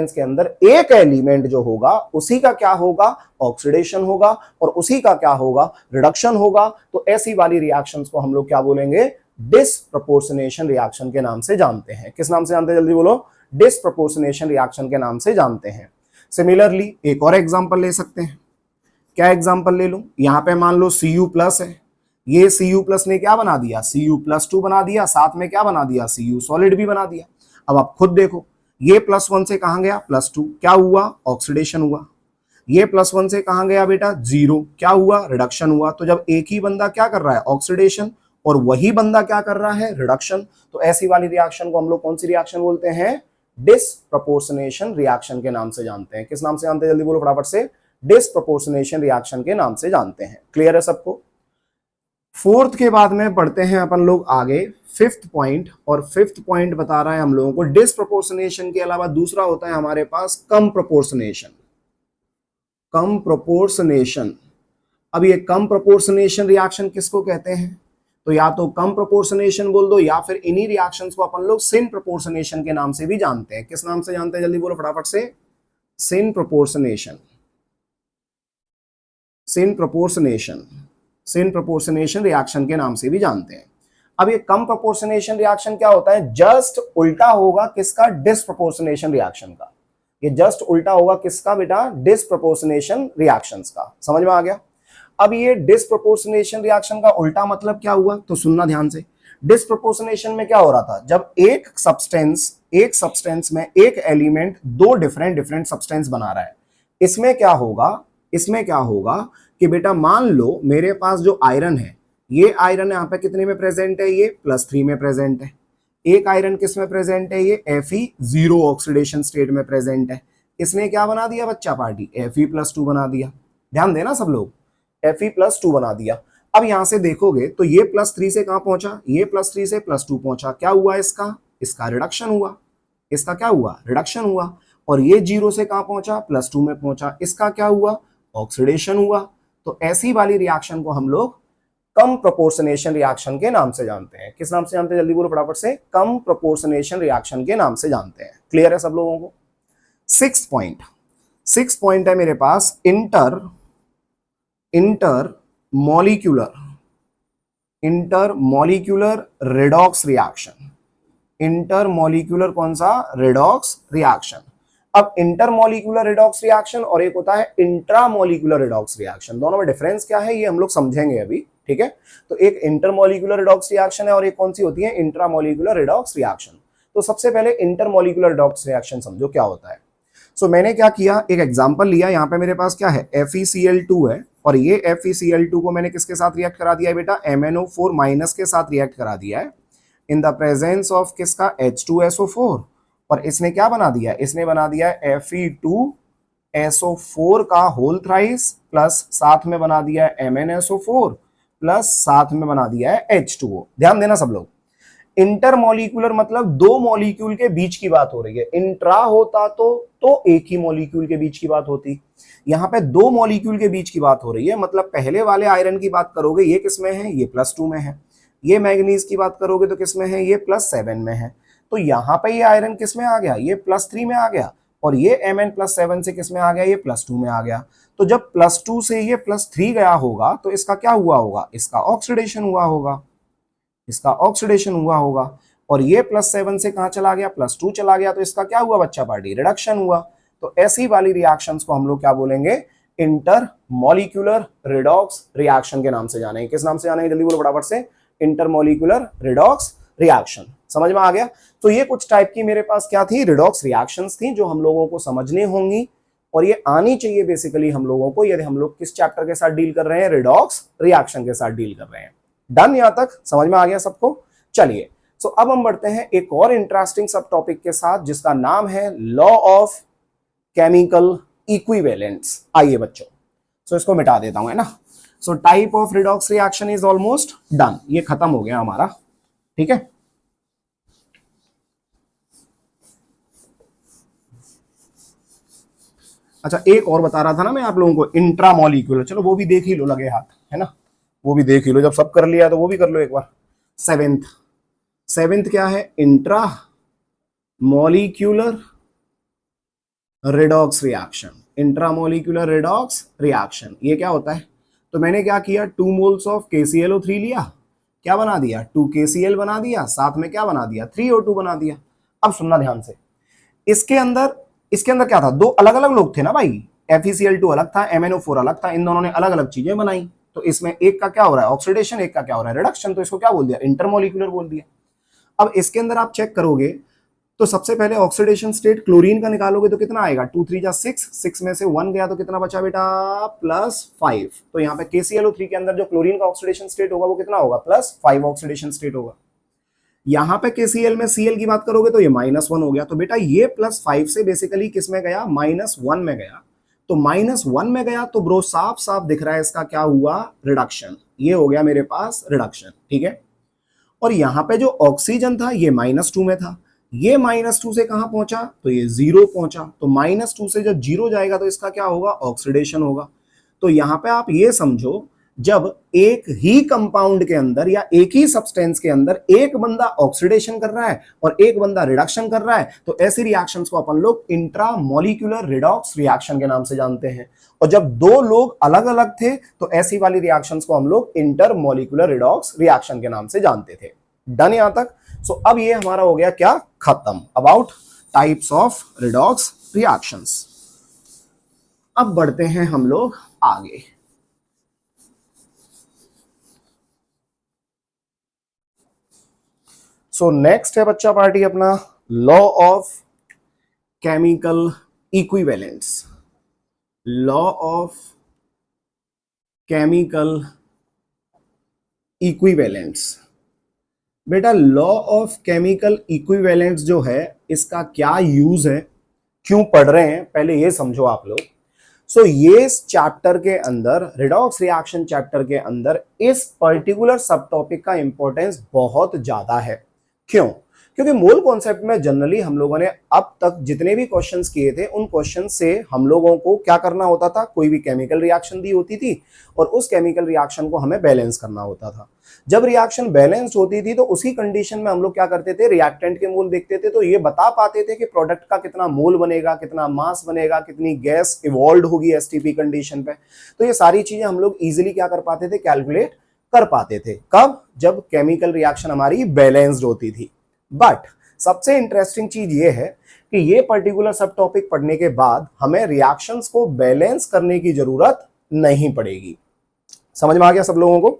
के अंदर एक एलिमेंट जो होगा उसी का क्या होगा? ऑक्सीडेशन होगा, और उसी का क्या होगा? रिडक्शन होगा। तो ऐसी वाली रिएक्शंस को हम लोग क्या बोलेंगे? डिसप्रपोर्शनेशन रिएक्शन के नाम से जानते हैं। किस नाम से जानते हैं, जल्दी बोलो, डिसप्रपोर्शनेशन रिएक्शन के नाम से जानते हैं। सिमिलरली एक और एग्जांपल ले सकते हैं। क्या एग्जांपल ले लूं, यहां पे मान लो Cu प्लस है, ये Cu प्लस ने क्या बना दिया, Cu+2 बना दिया, साथ में क्या बना दिया, Cu सॉलिड भी बना दिया। अब आप खुद देखो, ये +1 से कहां गया, +2, क्या हुआ, ऑक्सीडेशन हुआ। ये +1 से कहां गया बेटा, 0, क्या हुआ, रिडक्शन हुआ। तो जब एक ही बंदा क्या कर रहा है, ऑक्सीडेशन, और वही बंदा क्या कर रहा है, रिडक्शन, तो ऐसी वाली रिएक्शन को हम लोग कौन सी रिएक्शन बोलते हैं, डिसप्रपोर्शनेशन रिएक्शन के नाम से जानते हैं। किस नाम से जानते हैं, जल्दी बोलो फटाफट से, डिसप्रपोर्शनेशन रिएक्शन के नाम से जानते हैं। क्लियर है सबको। फोर्थ के बाद में पढ़ते हैं अपन लोग आगे फिफ्थ पॉइंट, और फिफ्थ पॉइंट बता रहा है हम लोगों को डिसप्रपोर्शनेशन के अलावा दूसरा होता है हमारे पास कम प्रोपोर्शनेशन। कम प्रोपोर्शनेशन, अब ये कम प्रोपोर्शनेशन रिएक्शन किसको कहते हैं, तो या तो कम प्रोपोर्शनेशन बोल दो, या फिर इन्हीं रिएक्शंस को अपन लोग सिन प्रोपोर्शनेशन के नाम से भी जानते हैं। किस नाम से जानते हैं, जल्दी बोलो फटाफट से, सिन प्रोपोर्शनेशन। सिन प्रोपोर्शनेशन, सिन प्रोपोर्शनेशन रिएक्शन के नाम से भी जानते हैं। अब ये कम प्रोपोर्शनेशन रिएक्शन क्या होता है, जस्ट उल्टा होगा किसका, डिसप्रोपोर्शनेशन रिएक्शन का। ये जस्ट उल्टा होगा किसका बेटा, डिसप्रोपोर्शनेशन रिएक्शंस का। समझ में आ गया। अब ये डिसप्रोपोर्शनेशन रिएक्शन का उल्टा मतलब क्या हुआ, तो सुनना ध्यान से। डिसप्रोपोर्शनेशन में क्या हो रहा था, जब एक सब्सटेंस में एक एलिमेंट दो डिफरेंट सब्सटेंस बना रहा है, इसमें क्या होगा, इसमें क्या होगा कि बेटा मान लो मेरे पास जो आयरन है, ये आयरन यहाँ पे कितने में प्रेजेंट है, ये +3 में प्रेजेंट है। एक आयरन किस में प्रेजेंट है, ये Fe0 ऑक्सीडेशन स्टेट में प्रेजेंट है। इसने क्या बना दिया बच्चा पार्टी, Fe+2 बना दिया। ध्यान देना सब लोग, Fe+2 बना दिया। अब यहां से देखोगे तो ये +3 से कहां पहुंचा, ये +3 से +2 पहुंचा। क्या हुआ इसका रिडक्शन हुआ। इसका क्या हुआ, रिडक्शन हुआ। और ये 0 से कहां पहुंचा, +2 में पहुंचा। इसका क्या हुआ, ऑक्सीडेशन हुआ। तो ऐसी वाली रिएक्शन को हम लोग कम प्रोपोर्शनेशन रिएक्शन के नाम से जानते हैं। किस नाम से जानते हैं, जल्दी बोलो फटाफट से, कम प्रोपोर्शनेशन रिएक्शन के नाम से जानते हैं। क्लियर है सब लोगों को। सिक्स पॉइंट है मेरे पास, इंटरमॉलिक्यूलर रेडॉक्स रिएक्शन। इंटरमॉलिक्यूलर कौन सा, रेडॉक्स रिएक्शन। अब इंटरमॉलिक्यूलर रेडॉक्स रिएक्शन और एक होता है इंट्रामॉलिक्यूलर रेडॉक्स रिएक्शन, दोनों में डिफरेंस क्या है ये हम लोग समझेंगे अभी, ठीक है। तो एक इंटरमॉलिक्यूलर रेडॉक्स रिएक्शन है और एक कौन सी होती है, इंट्रामॉलिक्यूलर रेडॉक्स रिएक्शन। तो सबसे पहले इंटरमॉलिक्यूलर रेडॉक्स रिएक्शन समझो क्या होता है। सो मैंने क्या किया, एक एग्जांपल लिया। यहाँ पे मेरे पास क्या है, FeCl2 है, और ये FeCl2 को मैंने किसके साथ रिएक्ट करा दिया है बेटा, MnO4- के साथ रिएक्ट करा दिया है इन द प्रेजेंस ऑफ किसका, H2SO4। और इसने क्या बना दिया, इसने बना दिया Fe2SO4 का होल थ्राइस, प्लस साथ में बना दिया है MnSO4, प्लस साथ में बना दिया है H2O। ध्यान देना सब लोग। इंटरमॉलिक्यूलर मतलब दो मॉलिक्यूल के बीच की बात हो रही है। इंट्रा होता तो एक ही मॉलिक्यूल के बीच की बात होती। यहाँ पे दो मॉलिक्यूल के बीच की बात हो रही है, मतलब पहले वाले आयरन की बात करोगे ये किस में है, ये +2 में है। ये मैग्नीज की बात करोगे तो किस में है, ये +7 में है। तो यहाँ पे ये आयरन किस में आ गया, ये +3 में आ गया। और ये Mn+7 से किस में आ गया, ये +2 में आ गया। तो जब +2 से ये +3 गया होगा तो इसका क्या हुआ होगा, इसका ऑक्सीडेशन हुआ होगा। इसका ऑक्सीडेशन हुआ होगा। और ये +7 से कहां चला गया, +2 चला गया। तो इसका क्या हुआ बच्चा पार्टी, रिडक्शन हुआ। तो ऐसी वाली रिएक्शंस को हम लोग क्या बोलेंगे, इंटरमॉलिक्यूलर रेडॉक्स रिएक्शन के नाम से जानेंगे। किस नाम से जानेंगे, जल्दी बोलो फटाफट से, इंटरमॉलिक्यूलर रेडॉक्स रिएक्शन। समझ में आ गया। तो ये कुछ टाइप की मेरे पास क्या थी, रिडॉक्स रिएक्शंस थी जो हम लोगों को समझनी होंगी और ये आनी चाहिए बेसिकली हम लोगों को, यदि हम लोग किस चैप्टर के साथ डील कर रहे हैं, रिडॉक्स रिएक्शन के साथ डील कर रहे हैं। डन, यहां तक समझ में आ गया सबको। चलिए सो अब हम बढ़ते हैं एक और इंटरेस्टिंग सब टॉपिक के साथ जिसका नाम है लॉ ऑफ केमिकल इक्विवेलेंट्स। आइए बच्चों, सो इसको मिटा देता हूं, है ना। So type of redox reaction is almost done, ये खत्म हो गया हमारा, ठीक है। अच्छा एक और बता रहा था ना मैं आप लोगों को, इंट्रामॉलिक्यूलर, चलो वो भी देख ही लो लगे हाथ, है ना, वो भी देख ही लो। जब सब कर लिया तो वो भी कर लो एक बार। सेवेंथ क्या है, intra molecular redox reaction. Intramolecular redox reaction ये क्या होता है, तो मैंने क्या किया, 2 मोल्स ऑफ KClO3 लिया, क्या बना दिया, 2KCl बना दिया, साथ में क्या बना दिया, 3O2 बना दिया। अब सुनना ध्यान से, इसके अंदर क्या था, दो अलग अलग लोग थे ना भाई, FeCl2 अलग था, MnO4 अलग था, इन दोनों ने अलग अलग चीजें बनाई। तो इसमें एक का क्या हो रहा है, ऑक्सीडेशन, एक का क्या हो रहा है, रिडक्शन। तो इसको क्या बोल दिया, इंटरमोलिकुलर बोल दिया। अब इसके अंदर आप चेक करोगे तो सबसे पहले ऑक्सीडेशन स्टेट क्लोरीन का निकालोगे तो कितना आएगा, 2 3 जा 6, 6 में से 1 गया तो कितना बचा बेटा, +5। तो यहाँ पे KClO3 के अंदर जो क्लोरीन का ऑक्सीडेशन स्टेट होगा वो कितना होगा, +5 ऑक्सीडेशन स्टेट होगा। यहाँ पे KCl में Cl की बात करोगे तो ये -1 हो गया। तो बेटा ये +5 से बेसिकली किस में गया, -1 में गया। तो -1 में गया तो ब्रो साफ साफ दिख रहा है इसका क्या हुआ, रिडक्शन। ये हो गया मेरे पास रिडक्शन, ठीक है। और यहाँ पे जो ऑक्सीजन था ये -2 में था, ये -2 से कहां पहुंचा, तो ये 0 पहुंचा। तो -2 से जब 0 जाएगा तो इसका क्या होगा, ऑक्सीडेशन होगा। तो यहां पे आप ये समझो, जब एक ही कंपाउंड के अंदर या एक ही सब्सटेंस के अंदर एक बंदा ऑक्सीडेशन कर रहा है और एक बंदा रिडक्शन कर रहा है, तो ऐसी रिएक्शंस को अपन लोग इंट्रामोलिक्यूलर रिडॉक्स रिएक्शन के नाम से जानते हैं। और जब दो लोग अलग अलग थे तो ऐसी वाली रिएक्शंस को हम लोग इंटरमोलिक्यूलर रिडॉक्स रिएक्शन के नाम से जानते थे। डन यहां तक। सो अब ये हमारा हो गया क्या, खत्म, about types of redox reactions. अब बढ़ते हैं हम लोग आगे। सो नेक्स्ट है बच्चा पार्टी अपना law of chemical equivalence. Law of chemical equivalence. बेटा लॉ ऑफ केमिकल इक्विवेलेंस जो है इसका क्या यूज है, क्यों पढ़ रहे हैं, पहले ये समझो आप लोग। सो ये इस चैप्टर के अंदर, रिडॉक्स रिएक्शन चैप्टर के अंदर इस पर्टिकुलर सब टॉपिक का इंपॉर्टेंस बहुत ज्यादा है। क्यों, क्योंकि मोल कॉन्सेप्ट में जनरली हम लोगों ने अब तक जितने भी क्वेश्चंस किए थे उन क्वेश्चन से हम लोगों को क्या करना होता था, कोई भी केमिकल रिएक्शन दी होती थी और उस केमिकल रिएक्शन को हमें बैलेंस करना होता था। जब रिएक्शन बैलेंस्ड होती थी तो उसी कंडीशन में हम लोग क्या करते थे, रिएक्टेंट के मोल देखते थे तो ये बता पाते थे कि प्रोडक्ट का कितना मोल बनेगा, कितना मास बनेगा, कितनी गैस इवॉल्व होगी एसटीपी कंडीशन पे। तो ये सारी चीजें हम लोग इजीली क्या कर पाते थे, कैलकुलेट कर पाते थे। कब, जब केमिकल रिएक्शन हमारी बैलेंस्ड होती थी। बट सबसे इंटरेस्टिंग चीज ये है कि ये पर्टिकुलर सब टॉपिक पढ़ने के बाद हमें रिएक्शंस को बैलेंस करने की जरूरत नहीं पड़ेगी। समझ में आ गया सब लोगों को,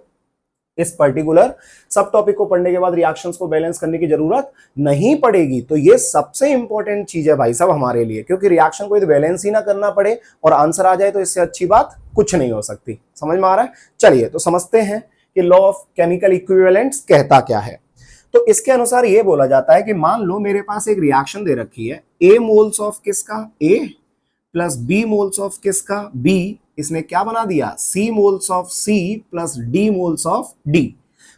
इस पर्टिकुलर सब टॉपिक को पढ़ने के बाद रिएक्शंस को बैलेंस करने की जरूरत नहीं पड़ेगी। तो ये सबसे इंपॉर्टेंट चीज है भाई साहब हमारे लिए, क्योंकि रिएक्शन को यदि बैलेंस ही ना करना पड़े और आंसर आ जाए तो इससे अच्छी बात कुछ नहीं हो सकती। समझ में आ रहा है। चलिए तो समझते हैं कि लॉ ऑफ केमिकल इक्विवेलेंट्स कहता क्या है। तो इसके अनुसार ये बोला जाता है कि मान लो मेरे पास एक रिएक्शन दे रखी है, A मोल्स ऑफ किसका, A plus B moles of किसका, B, इसने क्या बना दिया, C moles of C plus D moles of D।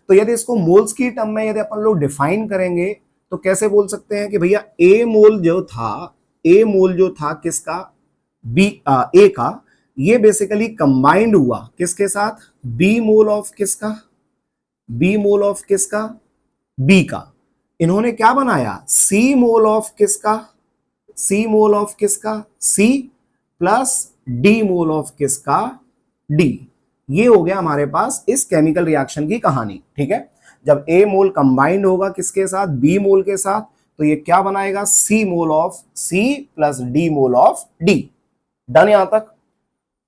तो यदि इसको मोल्स की टर्म में यदि अपन लोग डिफाइन करेंगे तो कैसे बोल सकते हैं कि भैया A मोल जो था, A मोल जो था किसका, A का, ये बेसिकली कंबाइंड हुआ किसके साथ, B मोल ऑफ किसका, B मोल ऑफ किसका, B का। इन्होंने क्या बनाया, C मोल ऑफ किसका, C मोल ऑफ किसका, C plus D mole of किसका, D। ये हो गया हमारे पास इस केमिकल रिएक्शन की कहानी। ठीक है, जब A मोल कंबाइंड होगा किसके साथ, B मोल के साथ, तो ये क्या बनाएगा, C mole of C plus D mole of D। Done यहां तक,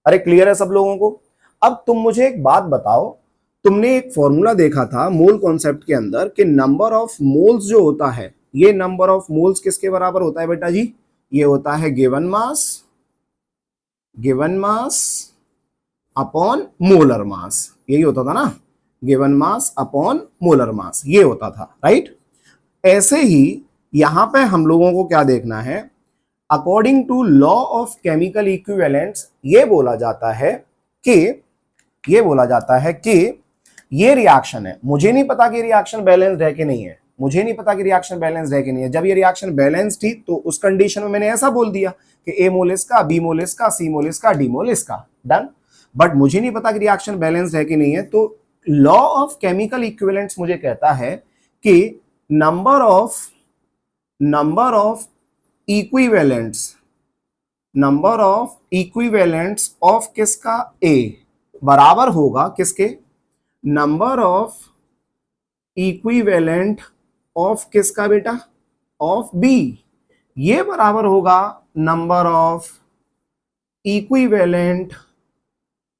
अरे क्लियर है सब लोगों को। अब तुम मुझे एक बात बताओ, तुमने एक फॉर्मूला देखा था मोल कॉन्सेप्ट के अंदर कि नंबर ऑफ मोल्स जो होता है, ये नंबर ऑफ मोल्स किसके बराबर होता है बेटा जी, ये होता है given mass upon molar mass. यही होता था ना, given mass upon molar mass, ये होता था, राइट। ऐसे ही यहां पे हम लोगों को क्या देखना है, according to law of chemical equivalents ये बोला जाता है कि ये रिएक्शन है, मुझे नहीं पता कि रिएक्शन बैलेंस्ड है कि नहीं है, मुझे नहीं पता कि रिएक्शन बैलेंस्ड है कि नहीं है। जब ये रिएक्शन बैलेंस्ड थी तो उस कंडीशन में मैंने ऐसा बोल दिया कि A मोल इसका, B मोल इसका, C मोल इसका, D मोल इसका, डन। बट मुझे नहीं पता कि रिएक्शन बैलेंस्ड है कि नहीं है, तो लॉ ऑफ केमिकल इक्विवेलेंट्स मुझे कहता है कि नंबर ऑफ इक्विवेलेंट्स ऑफ किसका, A बराबर होगा किसके, नंबर ऑफ इक्विवेलेंट ऑफ किसका बेटा, ऑफ बी, ये बराबर होगा नंबर ऑफ इक्विवेलेंट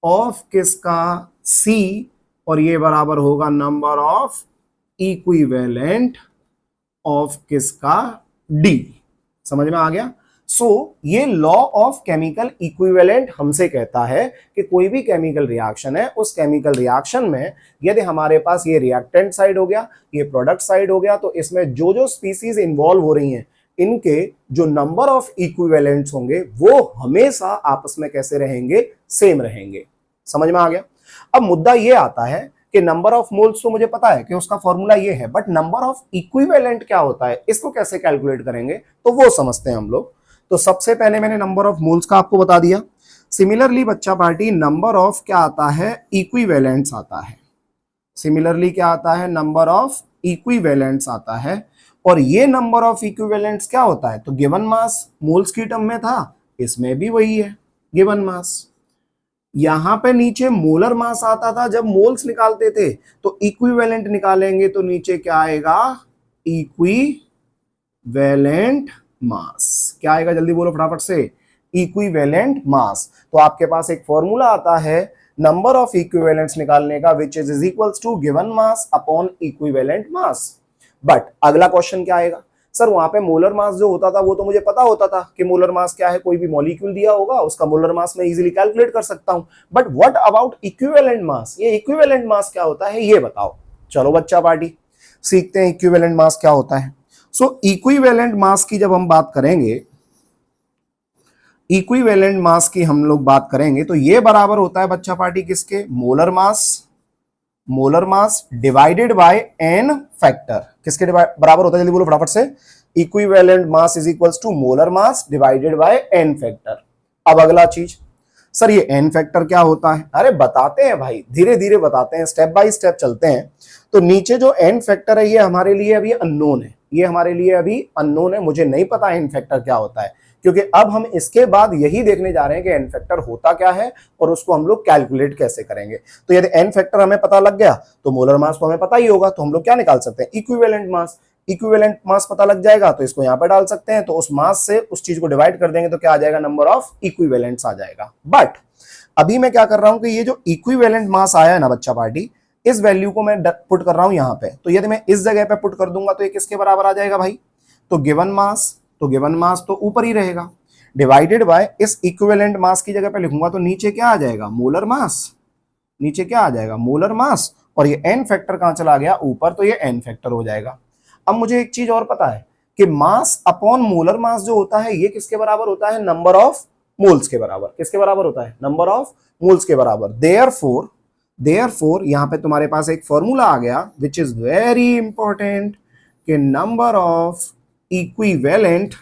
ऑफ किसका, सी, और ये बराबर होगा नंबर ऑफ इक्विवेलेंट ऑफ किसका, डी। समझ में आ गया। ये लॉ ऑफ केमिकल इक्विवेलेंट हमसे कहता है कि कोई भी केमिकल रिएक्शन है, उस केमिकल रिएक्शन में यदि हमारे पास ये रिएक्टेंट साइड हो गया, ये प्रोडक्ट साइड हो गया, तो इसमें जो जो स्पीसीज इन्वॉल्व हो रही हैं, इनके जो नंबर ऑफ इक्विवेलेंट्स होंगे वो हमेशा आपस में कैसे रहेंगे, सेम रहेंगे। समझ में आ गया। अब मुद्दा ये आता है कि नंबर ऑफ मोल्स तो मुझे पता है कि उसका फॉर्मूला ये है, बट नंबर ऑफ इक्विवेलेंट क्या होता है, इसको कैसे कैलकुलेट करेंगे, तो वो समझते हैं हम लोग। तो सबसे पहले मैंने नंबर ऑफ मोल्स का आपको बता दिया। सिमिलरली बच्चा पार्टी नंबर ऑफ क्या आता है, इक्विवेलेंट्स आता है। सिमिलरली क्या आता है, नंबर ऑफ इक्विवेलेंट्स आता है। और ये नंबर ऑफ इक्विवेलेंट्स क्या होता है, तो गिवन मास मोल्स की टर्म में था, इसमें भी वही है गिवन मास। यहां पे नीचे मोलर मास आता था जब मोल्स निकालते थे, तो इक्विवेलेंट निकालेंगे तो नीचे क्या आएगा, इक्विवेलेंट मास। क्या आएगा, जल्दी बोलो फटाफट से, इक्विवेलेंट मास। तो आपके पास एक फॉर्मूला आता है नंबर ऑफ इक्विवेलेंट्स निकालने का, which is equals to given mass upon equivalent mass. But अगला क्वेश्चन क्या आएगा, सर वहां पे मोलर मास जो होता था वो तो मुझे पता होता था कि मोलर मास क्या है, कोई भी मॉलिक्यूल दिया होगा उसका मोलर मास मैं इजीली कैलकुलेट कर सकता हूं, but what about equivalent mass, ये इक्विवेलेंट मास क्या होता है ये बताओ। चलो बच्चा पार्टी सीखते हैं इक्विवेलेंट मास क्या होता है। सो इक्विवेलेंट मास की जब हम बात करेंगे, इक्विवेलेंट मास की हम लोग बात करेंगे, तो ये बराबर होता है बच्चा पार्टी किसके, molar mass divided by n factor. किसके बराबर होता है, जल्दी बोलो फटाफट से, equivalent mass is equals to molar mass divided by n factor. अब अगला चीज, सर ये एन फैक्टर क्या होता है, अरे बताते हैं भाई, धीरे धीरे बताते हैं, स्टेप बाय स्टेप चलते हैं। तो नीचे जो एन फैक्टर है ये हमारे लिए अभी अननोन है, ये हमारे लिए अभी अननोन है, मुझे नहीं पता एन फैक्टर क्या होता है, क्योंकि अब हम इसके बाद यही देखने जा रहे हैं कि एन फैक्टर होता क्या है और उसको हम लोग कैलकुलेट कैसे करेंगे। तो यदि एन फैक्टर हमें पता लग गया तो मोलर मास तो हमें पता ही होगा, तो हम लोग क्या निकाल सकते हैं, इक्विवेलेंट मास। इक्विवेलेंट मास पता लग जाएगा तो इसको यहां पर डाल सकते हैं, तो उस मास से उस चीज को डिवाइड कर देंगे तो क्या आ जाएगा, नंबर ऑफ इक्विवेलेंट्स आ जाएगा। बट अभी मैं क्या कर रहा हूं कि ये जो इक्विवेलेंट मास आया है ना बच्चा पार्टी, इस वैल्यू को मैं पुट कर रहा हूं यहां पे, तो यदि मैं इस जगह पे पुट कर दूंगा तो ये किसके बराबर आ जाएगा भाई, तो गिवन मास तो ऊपर ही रहेगा, डिवाइडेड बाय इस इक्विवेलेंट मास की जगह पे लिखूंगा तो नीचे क्या आ जाएगा, मोलर मास, नीचे क्या आ जाएगा, मोलर मास, और ये एन फैक्टर कहां चला गया, ऊपर, तो ये एन फैक्टर हो जाएगा। अब मुझे एक चीज और पता है कि मास अपॉन मोलर मास जो होता है ये किसके बराबर होता है, नंबर ऑफ मोल्स के बराबर। किसके बराबर होता है, नंबर ऑफ मोल्स के बराबर। देयरफॉर यहां पे तुम्हारे पास एक फॉर्मूला आ गया विच इज वेरी इंपॉर्टेंट, कि नंबर ऑफ इक्विवेलेंट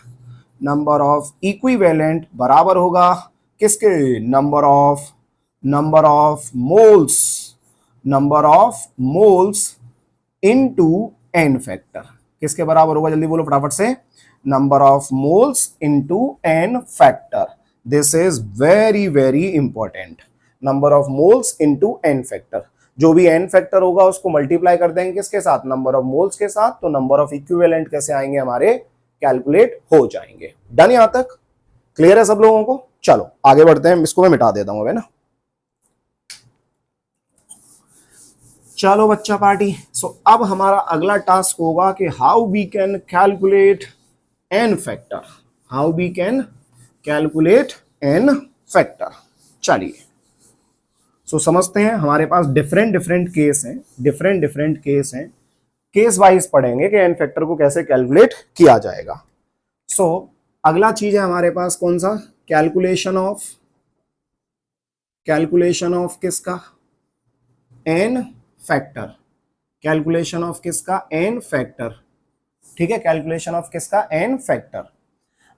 बराबर होगा किसके, number of moles into n factor. किसके बराबर होगा, जल्दी बोलो फटाफट से, number of moles into n factor. This is very very important, number of moles into n factor. जो भी एन फैक्टर होगा उसको मल्टीप्लाई कर देंगे किसके साथ, नंबर ऑफ मोल्स के साथ, तो नंबर ऑफ इक्विवेलेंट कैसे आएंगे हमारे, कैलकुलेट हो जाएंगे। डन, यहां तक क्लियर है सब लोगों को। चलो आगे बढ़ते हैं, इसको मैं मिटा देता हूं, है ना। चलो बच्चा पार्टी, अब हमारा अगला टास्क होगा कि how we can calculate n factor, चलिए समझते हैं। हमारे पास डिफरेंट डिफरेंट केस हैं, केस वाइज पढ़ेंगे कि एन फैक्टर को कैसे कैलकुलेट किया जाएगा। अगला चीज है हमारे पास कौन सा, कैलकुलेशन ऑफ किसका, एन फैक्टर। कैलकुलेशन ऑफ किसका, एन फैक्टर। ठीक है, कैलकुलेशन ऑफ किसका, एन फैक्टर।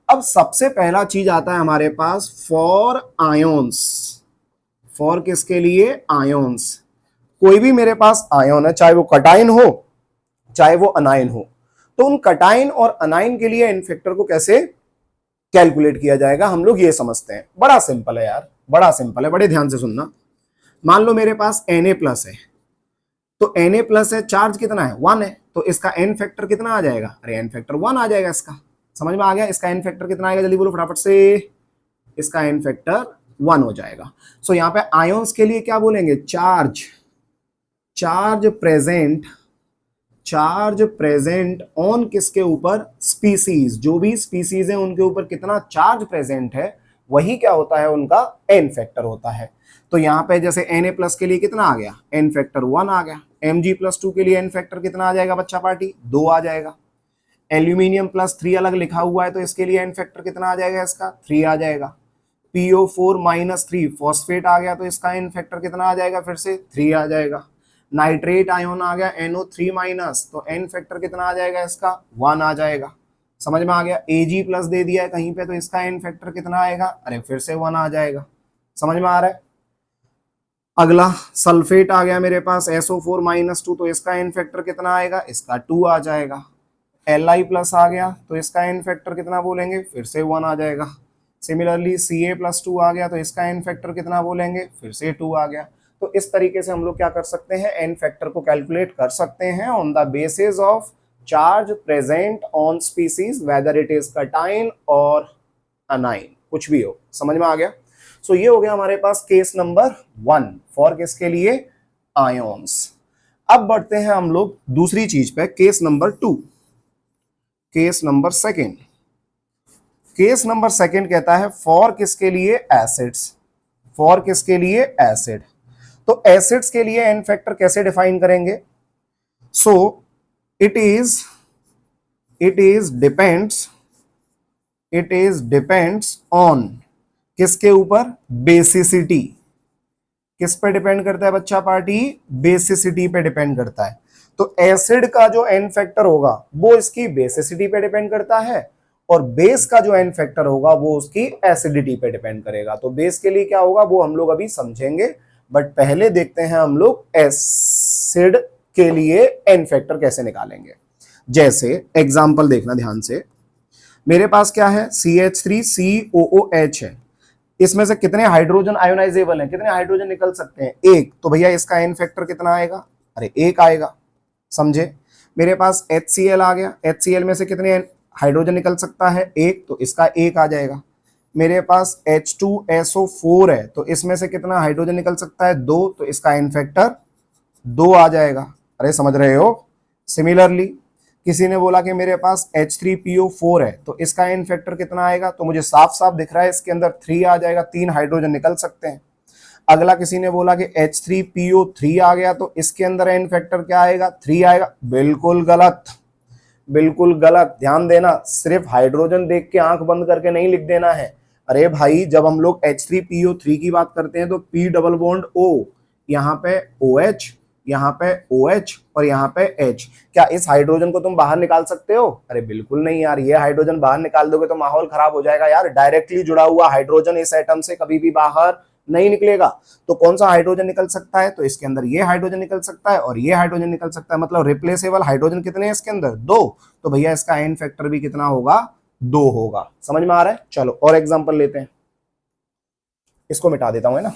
अब सबसे पहला चीज आता है हमारे पास फॉर आयोन्स। फॉर किसके लिए, आयोन्स। कोई भी मेरे पास आयोन है, चाहे वो कटाइन हो चाहे वो अनाइन हो, तो उन कटाइन और अनाइन के लिए एन फैक्टर को कैसे कैलकुलेट किया जाएगा हम लोग ये समझते हैं। बड़ा सिंपल है यार, बड़ा सिंपल है, बड़े ध्यान से सुनना। मान लो मेरे पास Na+ है, तो Na प्लस है, चार्ज कितना है 1 है, तो इसका n फैक्टर कितना आ जाएगा, अरे n फैक्टर 1 आ जाएगा इसका। समझ में आ गया, इसका n फैक्टर कितना आएगा, जल्दी बोलो फटाफट से, इसका n फैक्टर 1 हो जाएगा। सो यहाँ पे आयोन्स के लिए क्या बोलेंगे, charge, charge present, charge present on किसके ऊपर, स्पीसीज, जो भी स्पीसीज है उनके ऊपर कितना चार्ज प्रेजेंट है वही क्या होता है, उनका n फैक्टर होता है। तो यहाँ पे जैसे Na प्लस के लिए कितना आ गया, n फैक्टर 1 आ गया। Mg+2 के लिए n फैक्टर कितना आ जाएगा बच्चा पार्टी, 2 आ जाएगा। एल्यूमिनियम प्लस 3 अलग लिखा हुआ है तो इसके लिए n फैक्टर कितना आ जाएगा, इसका 3 आ जाएगा। PO4-3 फॉस्फेट आ गया तो इसका n फैक्टर कितना आ जाएगा, फिर से 3 आ जाएगा। नाइट्रेट आयोन आ गया NO3- तो n फैक्टर कितना आ जाएगा, इसका 1 आ जाएगा। समझ में आ गया। Ag प्लस दे दिया है कहीं पे तो इसका n फैक्टर कितना आएगा, अरे फिर से 1 आ जाएगा। समझ में आ रहा है। अगला सल्फेट आ गया मेरे पास SO4-2 तो इसका n फैक्टर कितना आएगा, इसका 2 आ जाएगा। Li प्लस आ गया तो इसका n फैक्टर कितना बोलेंगे, फिर से 1 आ जाएगा। सिमिलरली Ca+2 आ गया तो इसका n फैक्टर कितना बोलेंगे, फिर से 2 आ गया। तो इस तरीके से हम लोग क्या कर सकते हैं, n फैक्टर को कैलकुलेट कर सकते हैं on the basis of charge present on species, whether it is कटाइन और अनाइन, कुछ भी हो। समझ में आ गया। सो ये हो गया हमारे पास केस नंबर 1 फॉर किसके लिए, आयोन्स। अब बढ़ते हैं हम लोग दूसरी चीज पे, case number 2, case number second. Case number second कहता है फॉर किसके लिए, एसिड्स, फॉर किसके लिए, एसिड। तो एसिड्स के लिए एन फैक्टर कैसे डिफाइन करेंगे, so it is depends on किसके ऊपर, बेसिसिटी। किस पे डिपेंड करता है बच्चा पार्टी, बेसिसिटी पे डिपेंड करता है। तो एसिड का जो एन फैक्टर होगा वो इसकी बेसिसिटी पे डिपेंड करता है और बेस का जो एन फैक्टर होगा वो उसकी एसिडिटी पे डिपेंड करेगा। तो बेस के लिए क्या होगा वो हम लोग अभी समझेंगे, बट पहले देखते हैं हम लोग एसिड के लिए एन फैक्टर कैसे निकालेंगे। जैसे एग्जांपल देखना ध्यान से, मेरे पास क्या है, CH3COOH है, इसमें से कितने हाइड्रोजन आयोनाइजेबल हैं, कितने हाइड्रोजन निकल सकते हैं, एक। तो भैया इसका एन फैक्टर कितना आएगा, अरे 1 आएगा। समझे। मेरे पास HCl आ गया, HCl में से कितने हाइड्रोजन निकल सकता है, 1, तो इसका 1 आ जाएगा। मेरे पास H2SO4 है तो इसमें से कितना हाइड्रोजन निकल सकता है, 2, तो इसका एन फैक्टर 2 आ जाएगा। अरे समझ रहे हो। सिमिलरली किसी ने बोला कि मेरे पास H3PO4 है तो इसका एन फैक्टर कितना आएगा, तो मुझे साफ साफ दिख रहा है इसके अंदर 3 आ जाएगा, 3 हाइड्रोजन निकल सकते हैं। अगला किसी ने बोला कि H3PO3 आ गया तो इसके अंदर एन फैक्टर क्या आएगा, 3 आएगा। बिल्कुल गलत, बिल्कुल गलत। ध्यान देना, सिर्फ हाइड्रोजन देख के आंख बंद करके नहीं लिख देना है। अरे भाई जब हम लोग H3PO3 की बात करते हैं तो P डबल बॉन्ड O, यहाँ पे OH, यहाँ पे OH और यहाँ पे H, क्या इस हाइड्रोजन को तुम बाहर निकाल सकते हो, अरे बिल्कुल नहीं यार। ये हाइड्रोजन बाहर निकाल दोगे तो माहौल खराब हो जाएगा यार। डायरेक्टली जुड़ा हुआ हाइड्रोजन इस एटम से कभी भी बाहर नहीं निकलेगा। तो कौन सा हाइड्रोजन निकल सकता है, तो इसके अंदर ये हाइड्रोजन निकल सकता है और ये हाइड्रोजन निकल सकता है, मतलब रिप्लेसेबल हाइड्रोजन कितने हैं इसके अंदर, 2। तो भैया इसका एन फैक्टर भी कितना होगा, 2 होगा। समझ में आ रहा है। चलो और एग्जांपल लेते हैं, इसको मिटा देता हूं, है ना।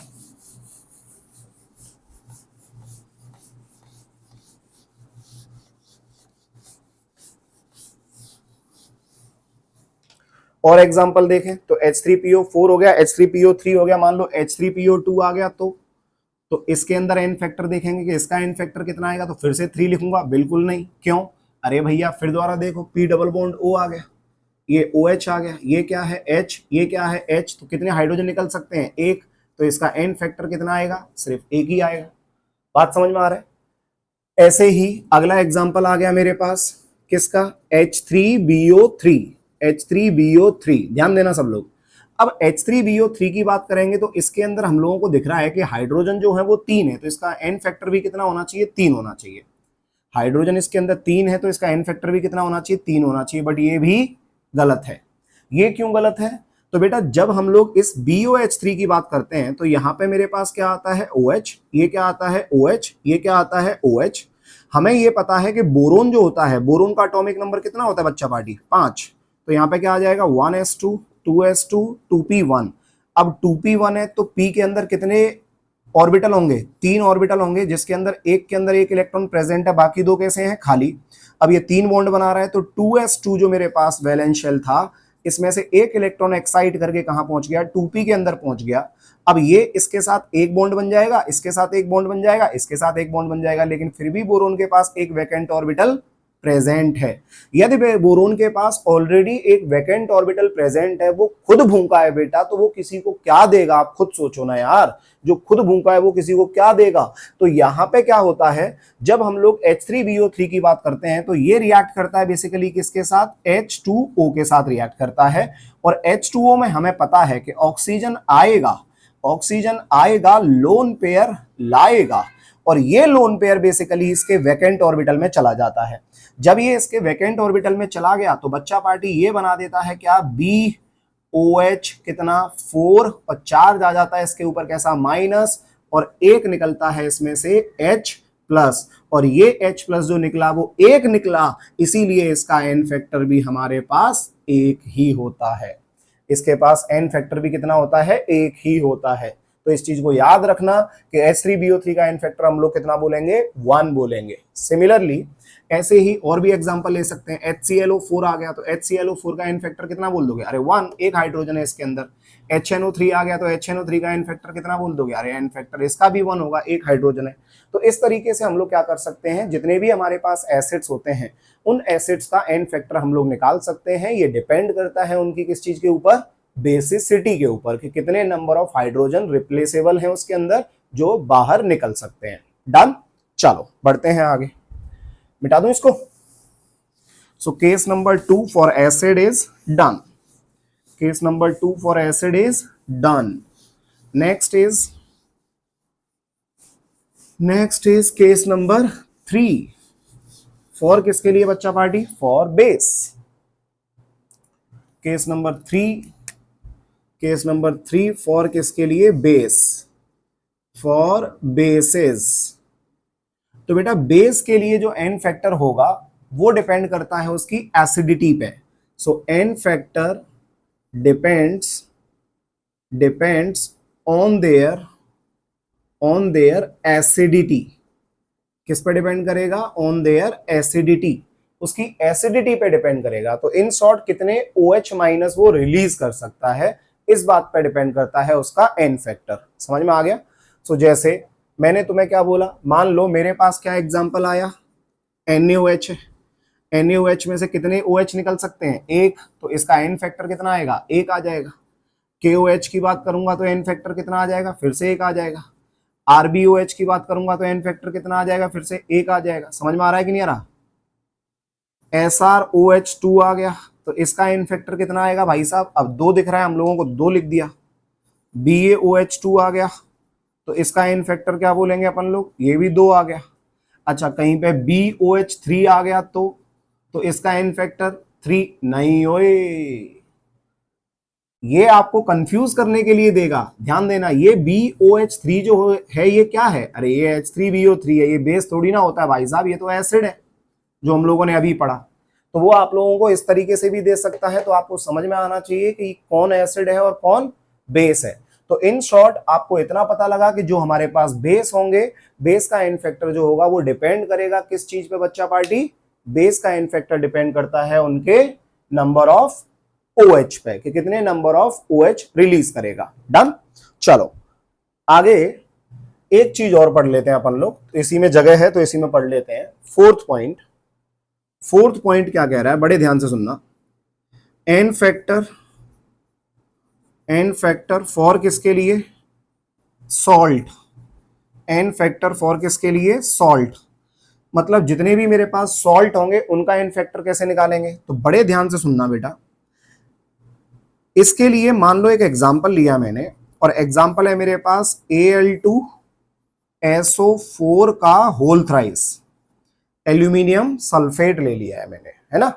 और एग्जांपल देखें तो H3PO4 हो गया, H3PO3 हो गया, मान लो H3PO2 आ गया तो इसके अंदर एन फैक्टर देखेंगे कि इसका एन फैक्टर कितना आएगा, तो फिर से 3 लिखूंगा, बिल्कुल नहीं। क्यों, अरे भैया फिर दोबारा देखो, P डबल बॉन्ड O आ गया, ये OH आ गया, ये क्या है H, ये क्या है H, तो कितने हाइड्रोजन निकल सकते हैं, 1। तो इसका एन फैक्टर कितना आएगा, सिर्फ 1 ही आएगा। बात समझ में आ रहा है। ऐसे ही अगला एग्जांपल आ गया मेरे पास, किसका, H3BO3, H3BO3, ध्यान देना सब लोग। अब H3BO3 की बात करेंगे तो इसके अंदर हम लोगों को दिख रहा है कि हाइड्रोजन जो है वो 3 है, तो इसका एन फैक्टर भी कितना होना चाहिए, 3 होना चाहिए। हाइड्रोजन इसके अंदर 3 है तो इसका एन फैक्टर भी कितना होना चाहिए, 3 होना चाहिए। बट ये भी गलत है। ये क्यों गलत है, तो बेटा जब हम लोग इस BOH3 की बात करते हैं तो यहाँ पे मेरे पास क्या आता है, OH, ये क्या आता है OH, ये क्या आता है OH। हमें ये पता है कि बोरोन जो होता है, बोरोन का एटॉमिक नंबर कितना होता है बच्चा पार्टी, 5। तो यहाँ पे क्या आ जाएगा, 1s2 2s2 2p1। अब 2p1 है तो p के अंदर कितने ऑर्बिटल होंगे, 3 ऑर्बिटल होंगे, जिसके अंदर एक इलेक्ट्रॉन प्रेजेंट है, बाकी 2 कैसे हैं, खाली। अब ये 3 बॉन्ड बना रहा है, तो 2s2 जो मेरे पास वैलेंस शेल था, इसमें से एक इलेक्ट्रॉन एक्साइट करके कहां पहुंच गया, 2p के अंदर पहुंच गया। अब ये इसके साथ एक बॉन्ड बन जाएगा, इसके साथ एक बॉन्ड बन जाएगा, इसके साथ एक बॉन्ड बन जाएगा, लेकिन फिर भी बोरोन के पास एक वैकेंट ऑर्बिटल प्रेजेंट है। यदि बोरोन के पास ऑलरेडी एक वैकेंट ऑर्बिटल प्रेजेंट है, वो खुद भूखा है बेटा, तो वो किसी को क्या देगा, आप खुद सोचो ना यार, जो खुद भूखा है वो किसी को क्या देगा। तो यहां पे क्या होता है, जब हम लोग H3BO3 की बात करते हैं, तो ये रिएक्ट करता है बेसिकली किसके साथ, H2O के साथ रिएक्ट करता है। और H2O में हमें पता है कि ऑक्सीजन आएगा, लोन पेयर लाएगा, और ये लोन पेयर बेसिकली इसके वैकेंट ऑर्बिटल में चला जाता है। जब ये इसके वैकेंट ऑर्बिटल में चला गया, तो बच्चा पार्टी ये बना देता है क्या, BOH कितना 4, और चार्ज आ जाता है इसके ऊपर कैसा, माइनस, और एक निकलता है इसमें से H+, और ये H+ जो निकला वो एक निकला, इसीलिए इसका n फैक्टर भी हमारे पास एक ही होता है। इसके पास n फैक्टर भी कितना होता है, एक ही होता है। तो इस चीज को याद रखना कि H3BO3 का n फैक्टर हम लोग कितना बोलेंगे, 1 बोलेंगे। सिमिलरली ऐसे ही और भी एग्जांपल ले सकते हैं, HClO4 आ गया, तो HClO4 का n फैक्टर कितना बोल दोगे, अरे 1, एक हाइड्रोजन है इसके अंदर। HNO3 आ गया, तो HNO3 का n फैक्टर कितना बोल दोगे, अरे n फैक्टर इसका भी 1 होगा, एक हाइड्रोजन है। तो इस तरीके से हम लोग क्या कर सकते हैं, जितने भी हमारे पास एसिड्स होते हैं, उन एसिड्स का n फैक्टर हम लोग निकाल सकते हैं। ये डिपेंड करता है उनकी किस चीज के ऊपर, बेसिसिटी के ऊपर, कि कितने नंबर ऑफ हाइड्रोजन रिप्लेसेबल हैं उसके अंदर जो बाहर निकल सकते हैं। डन, चलो बढ़ते हैं आगे, मिटा दूं इसको। So case number 2 for acid is done, case number 2 for acid is done. Next is case number 3 for किसके लिए बच्चा party, for base. Case number 3 for किसके लिए, बेस, फॉर बेसिस। तो बेटा बेस के लिए जो n फैक्टर होगा वो डिपेंड करता है उसकी एसिडिटी पे। सो n factor depends on their acidity. किस पे डिपेंड करेगा, ऑन देयर एसिडिटी, उसकी एसिडिटी पे डिपेंड करेगा। तो इन शॉर्ट कितने OH- वो रिलीज कर सकता है, इस बात पे डिपेंड करता है उसका n फैक्टर। समझ में आ गया। सो जैसे मैंने तुम्हें क्या बोला, मान लो मेरे पास क्या एग्जांपल आया, NaOH है, NaOH में से कितने OH निकल सकते हैं, एक, तो इसका n फैक्टर कितना आएगा, एक आ जाएगा। KOH की बात करूंगा तो n फैक्टर कितना आ जाएगा, फिर से एक आ जाएगा। RbOH की बात करूंगा तो n फैक्टर कितना आ जाएगा, फिर से एक आ जाएगा। समझ में आ रहा है कि नहीं आ रहा। SrOH2 आ गया, तो इसका n फैक्टर कितना आएगा भाई साहब, अब 2 दिख रहा है, हम लोगों को 2 लिख दिया। BaOH2 आ गया, तो इसका n फैक्टर क्या बोलेंगे अपन लोग, ये भी 2 आ गया। अच्छा, कहीं पे BOH3 आ गया, तो इसका n फैक्टर 3 नहीं ओए, ये आपको कंफ्यूज करने के लिए देगा, ध्यान देना। ये BOH3 जो है ये क्या है, अरे ये H3BO3 है, ये बेस थोड़ी ना होता है भाई साहब, ये तो एसिड है जो हम लोगों ने अभी पढ़ा। तो वो आप लोगों को इस तरीके से भी दे सकता है, तो आपको समझ में आना चाहिए कि कौन एसिड है और कौन बेस है। तो इन शॉर्ट आपको इतना पता लगा कि जो हमारे पास बेस होंगे, बेस का n फैक्टर जो होगा वो डिपेंड करेगा किस चीज पे बच्चा पार्टी, बेस का n फैक्टर डिपेंड करता है उनके नंबर ऑफ OH पे, कि कितने नंबर ऑफ OH रिलीज करेगा। डन, चलो आगे एक चीज और पढ़ लेते हैं अपन लोग, तो इसी में जगह है तो इसी में पढ़ लेते हैं। फोर्थ पॉइंट क्या कह रहा है, बड़े ध्यान से सुनना। n फैक्टर फॉर किसके लिए, सॉल्ट। n फैक्टर फॉर किसके लिए, सॉल्ट। मतलब जितने भी मेरे पास सॉल्ट होंगे उनका n फैक्टर कैसे निकालेंगे, तो बड़े ध्यान से सुनना बेटा। इसके लिए मान लो एक एग्जांपल लिया मैंने, और एग्जांपल है मेरे पास Al2SO4 का होल थ्राइस, एल्यूमिनियम सल्फेट ले लिया है मैंने, है ना।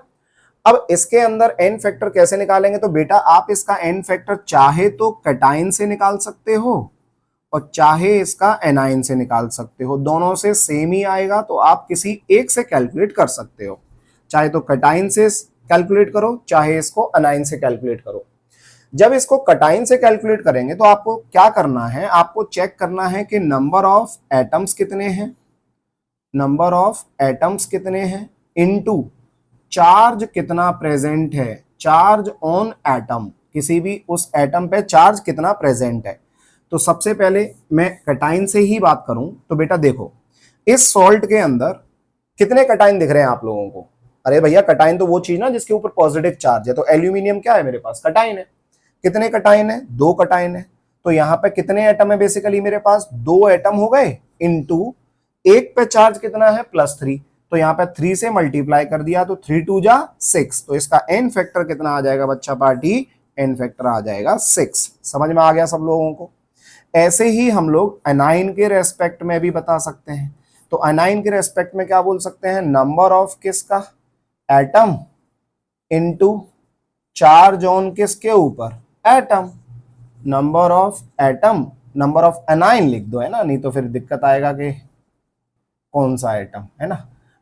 अब इसके अंदर n फैक्टर कैसे निकालेंगे, तो बेटा आप इसका n फैक्टर चाहे तो कैटाइन से निकाल सकते हो और चाहे इसका एनाइन से निकाल सकते हो, दोनों से सेम ही आएगा। तो आप किसी एक से कैलकुलेट कर सकते हो, चाहे तो कैटाइन से कैलकुलेट करो, चाहे इसको एनाइन से कैलकुलेट करो। जब इसको कटाइन से कैलकुलेट करेंगे तो आपको क्या करना है, आपको चेक करना है कि नंबर ऑफ एटम्स कितने हैं, नंबर ऑफ एटम्स कितने हैं इनटू चार्ज कितना प्रेजेंट है, चार्ज ऑन एटम, किसी भी उस एटम पे चार्ज कितना प्रेजेंट है। तो सबसे पहले मैं कटाइन से ही बात करूं तो बेटा देखो, इस सॉल्ट के अंदर कितने कटाइन दिख रहे हैं आप लोगों को? अरे भैया कटाइन तो वो चीज ना जिसके ऊपर पॉजिटिव चार्ज है, तो एल्यूमिनियम क्या है मेरे पास, कटाइन है। कितने कटाइन है? 2 कटाइन है। तो यहाँ पे कितने एटम है बेसिकली मेरे पास, 2 एटम हो गए इनटू एक पे चार्ज कितना है, +3, तो यहाँ पे 3 से मल्टीप्लाई कर दिया तो 3 2 जा 6, तो इसका एन फैक्टर कितना आ जाएगा बच्चा पार्टी, एन फैक्टर आ जाएगा 6। समझ में आ गया सब लोगों को? ऐसे ही हम लोग एनाइन के रेस्पेक्ट में भी बता सकते हैं। तो एनाइन के रेस्पेक्ट में क्या बोल सकते हैं, नंबर ऑफ किसका, एटम इनटू चार्ज ऑन किसके ऊपर, atom, number of atom, number of anion लिख दो, है ना, नहीं तो फिर दिक्कत आएगा कि कौन सा एटम, है ना।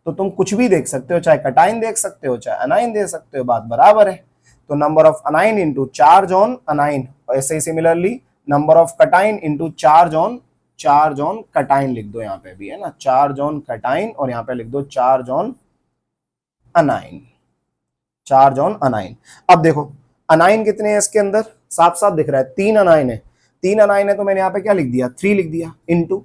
तो तुम कुछ भी देख सकते हो, चाहे कटाइन देख सकते हो चाहे अनाइन दे सकते हो, बात बराबर है। तो number of anion into charge on anion, ऐसे ही similarly number of cation into charge on cation लिख दो, यहाँ पे भी है ना, चार्ज ऑन कटाइन, और यहाँ पे लिख दो charge on anion, charge on anion. अब देखो अनाइन कितने हैं इसके अंदर, साफ साफ दिख रहा है 3 अनाइन है, 3 अनाइन है, तो मैंने यहाँ पे क्या लिख दिया, 3 लिख दिया, इनटू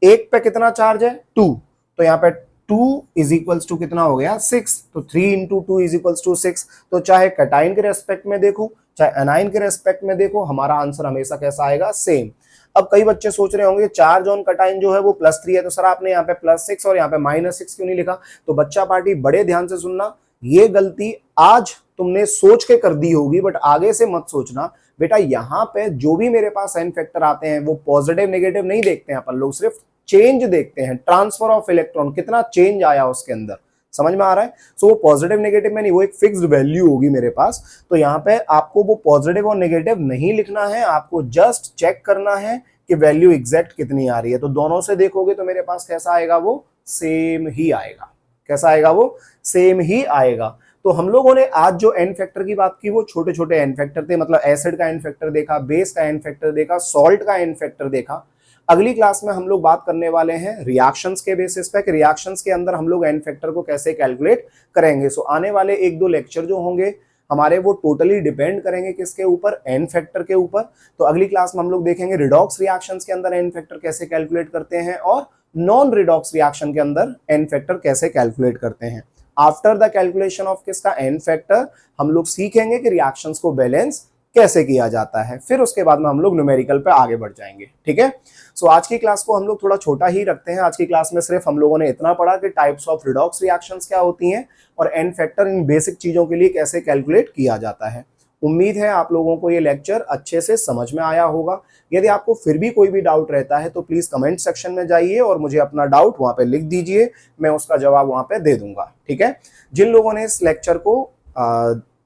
एक पे कितना चार्ज है, 2, तो यहाँ पे 2 इज इक्वल्स टू कितना हो गया, 6, तो 3 इंटू 2 इज इक्वल्स टू 6। तो चाहे कटाइन के रेस्पेक्ट में देखो चाहे अनाइन के रेस्पेक्ट में देखो, हमारा आंसर हमेशा कैसा आएगा, सेम। अब कई बच्चे सोच रहे होंगे चार्ज ऑन कटाइन जो है वो +3 है, तो सर आपने यहाँ पे +6 और यहाँ पे -6 क्यों नहीं लिखा? तो बच्चा पार्टी बड़े ध्यान से सुनना, ये गलती आज तुमने सोच के कर दी होगी, बट आगे से मत सोचना बेटा। यहाँ पे जो भी मेरे पास एन फैक्टर आते हैं वो पॉजिटिव नेगेटिव नहीं देखते हैं अपन लोग, सिर्फ चेंज देखते हैं, ट्रांसफर ऑफ इलेक्ट्रॉन, कितना चेंज आया उसके अंदर, समझ में आ रहा है? सो वो पॉजिटिव नेगेटिव में नहीं, वो एक फिक्स्ड वैल्यू होगी मेरे पास। तो यहाँ पे आपको वो पॉजिटिव और नेगेटिव नहीं लिखना है, आपको जस्ट चेक करना है कि वैल्यू एग्जैक्ट कितनी आ रही है। तो दोनों से देखोगे तो मेरे पास कैसा आएगा, वो सेम ही आएगा। कैसा आएगा? वो सेम ही आएगा। तो हम लोगों ने आज जो एन फैक्टर की बात की वो छोटे छोटे एन फैक्टर थे, मतलब एसिड का एन फैक्टर देखा, बेस का एन फैक्टर देखा, सॉल्ट का एन फैक्टर देखा। अगली क्लास में हम लोग बात करने वाले हैं रिएक्शंस के बेसिस पे कि रिएक्शंस के अंदर हम लोग एन फैक्टर को कैसे कैलकुलेट करेंगे। सो आने वाले 1-2 लेक्चर जो होंगे हमारे वो टोटली डिपेंड करेंगे किसके ऊपर, एन फैक्टर के ऊपर। तो अगली क्लास में हम लोग देखेंगे रिडॉक्स रिएक्शंस के अंदर एन फैक्टर कैसे कैलकुलेट करते हैं और नॉन रिडॉक्स रिएक्शन के अंदर एन फैक्टर कैसे कैलकुलेट करते हैं। आफ्टर द कैलकुलेशन ऑफ किसका, एन फैक्टर, हम लोग सीखेंगे कि रिएक्शंस को बैलेंस कैसे किया जाता है। फिर उसके बाद में हम लोग न्यूमेरिकल पे आगे बढ़ जाएंगे। ठीक है, सो आज की क्लास को हम लोग थोड़ा छोटा ही रखते हैं। आज की क्लास में सिर्फ हम लोगों ने इतना पढ़ा कि टाइप्स ऑफ रिडॉक्स रिएक्शंस क्या होती हैं और एन फैक्टर इन बेसिक चीजों के लिए कैसे कैलकुलेट किया जाता है। उम्मीद है आप लोगों को ये लेक्चर अच्छे से समझ में आया होगा। यदि आपको फिर भी कोई भी डाउट रहता है तो प्लीज कमेंट सेक्शन में जाइए और मुझे अपना डाउट वहां पे लिख दीजिए, मैं उसका जवाब वहां पे दे दूंगा। ठीक है, जिन लोगों ने इस लेक्चर को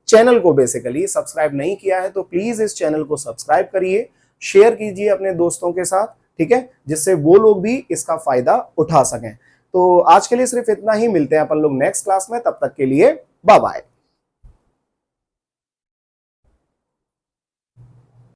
चैनल को बेसिकली सब्सक्राइब नहीं किया है तो प्लीज इस चैनल को सब्सक्राइब करिए, शेयर कीजिए अपने दोस्तों के साथ, ठीक है, जिससे वो लोग भी इसका फायदा उठा सकें। तो आज के लिए सिर्फ इतना ही, मिलते हैं अपन लोग नेक्स्ट क्लास में, तब तक के लिए बाय बाय।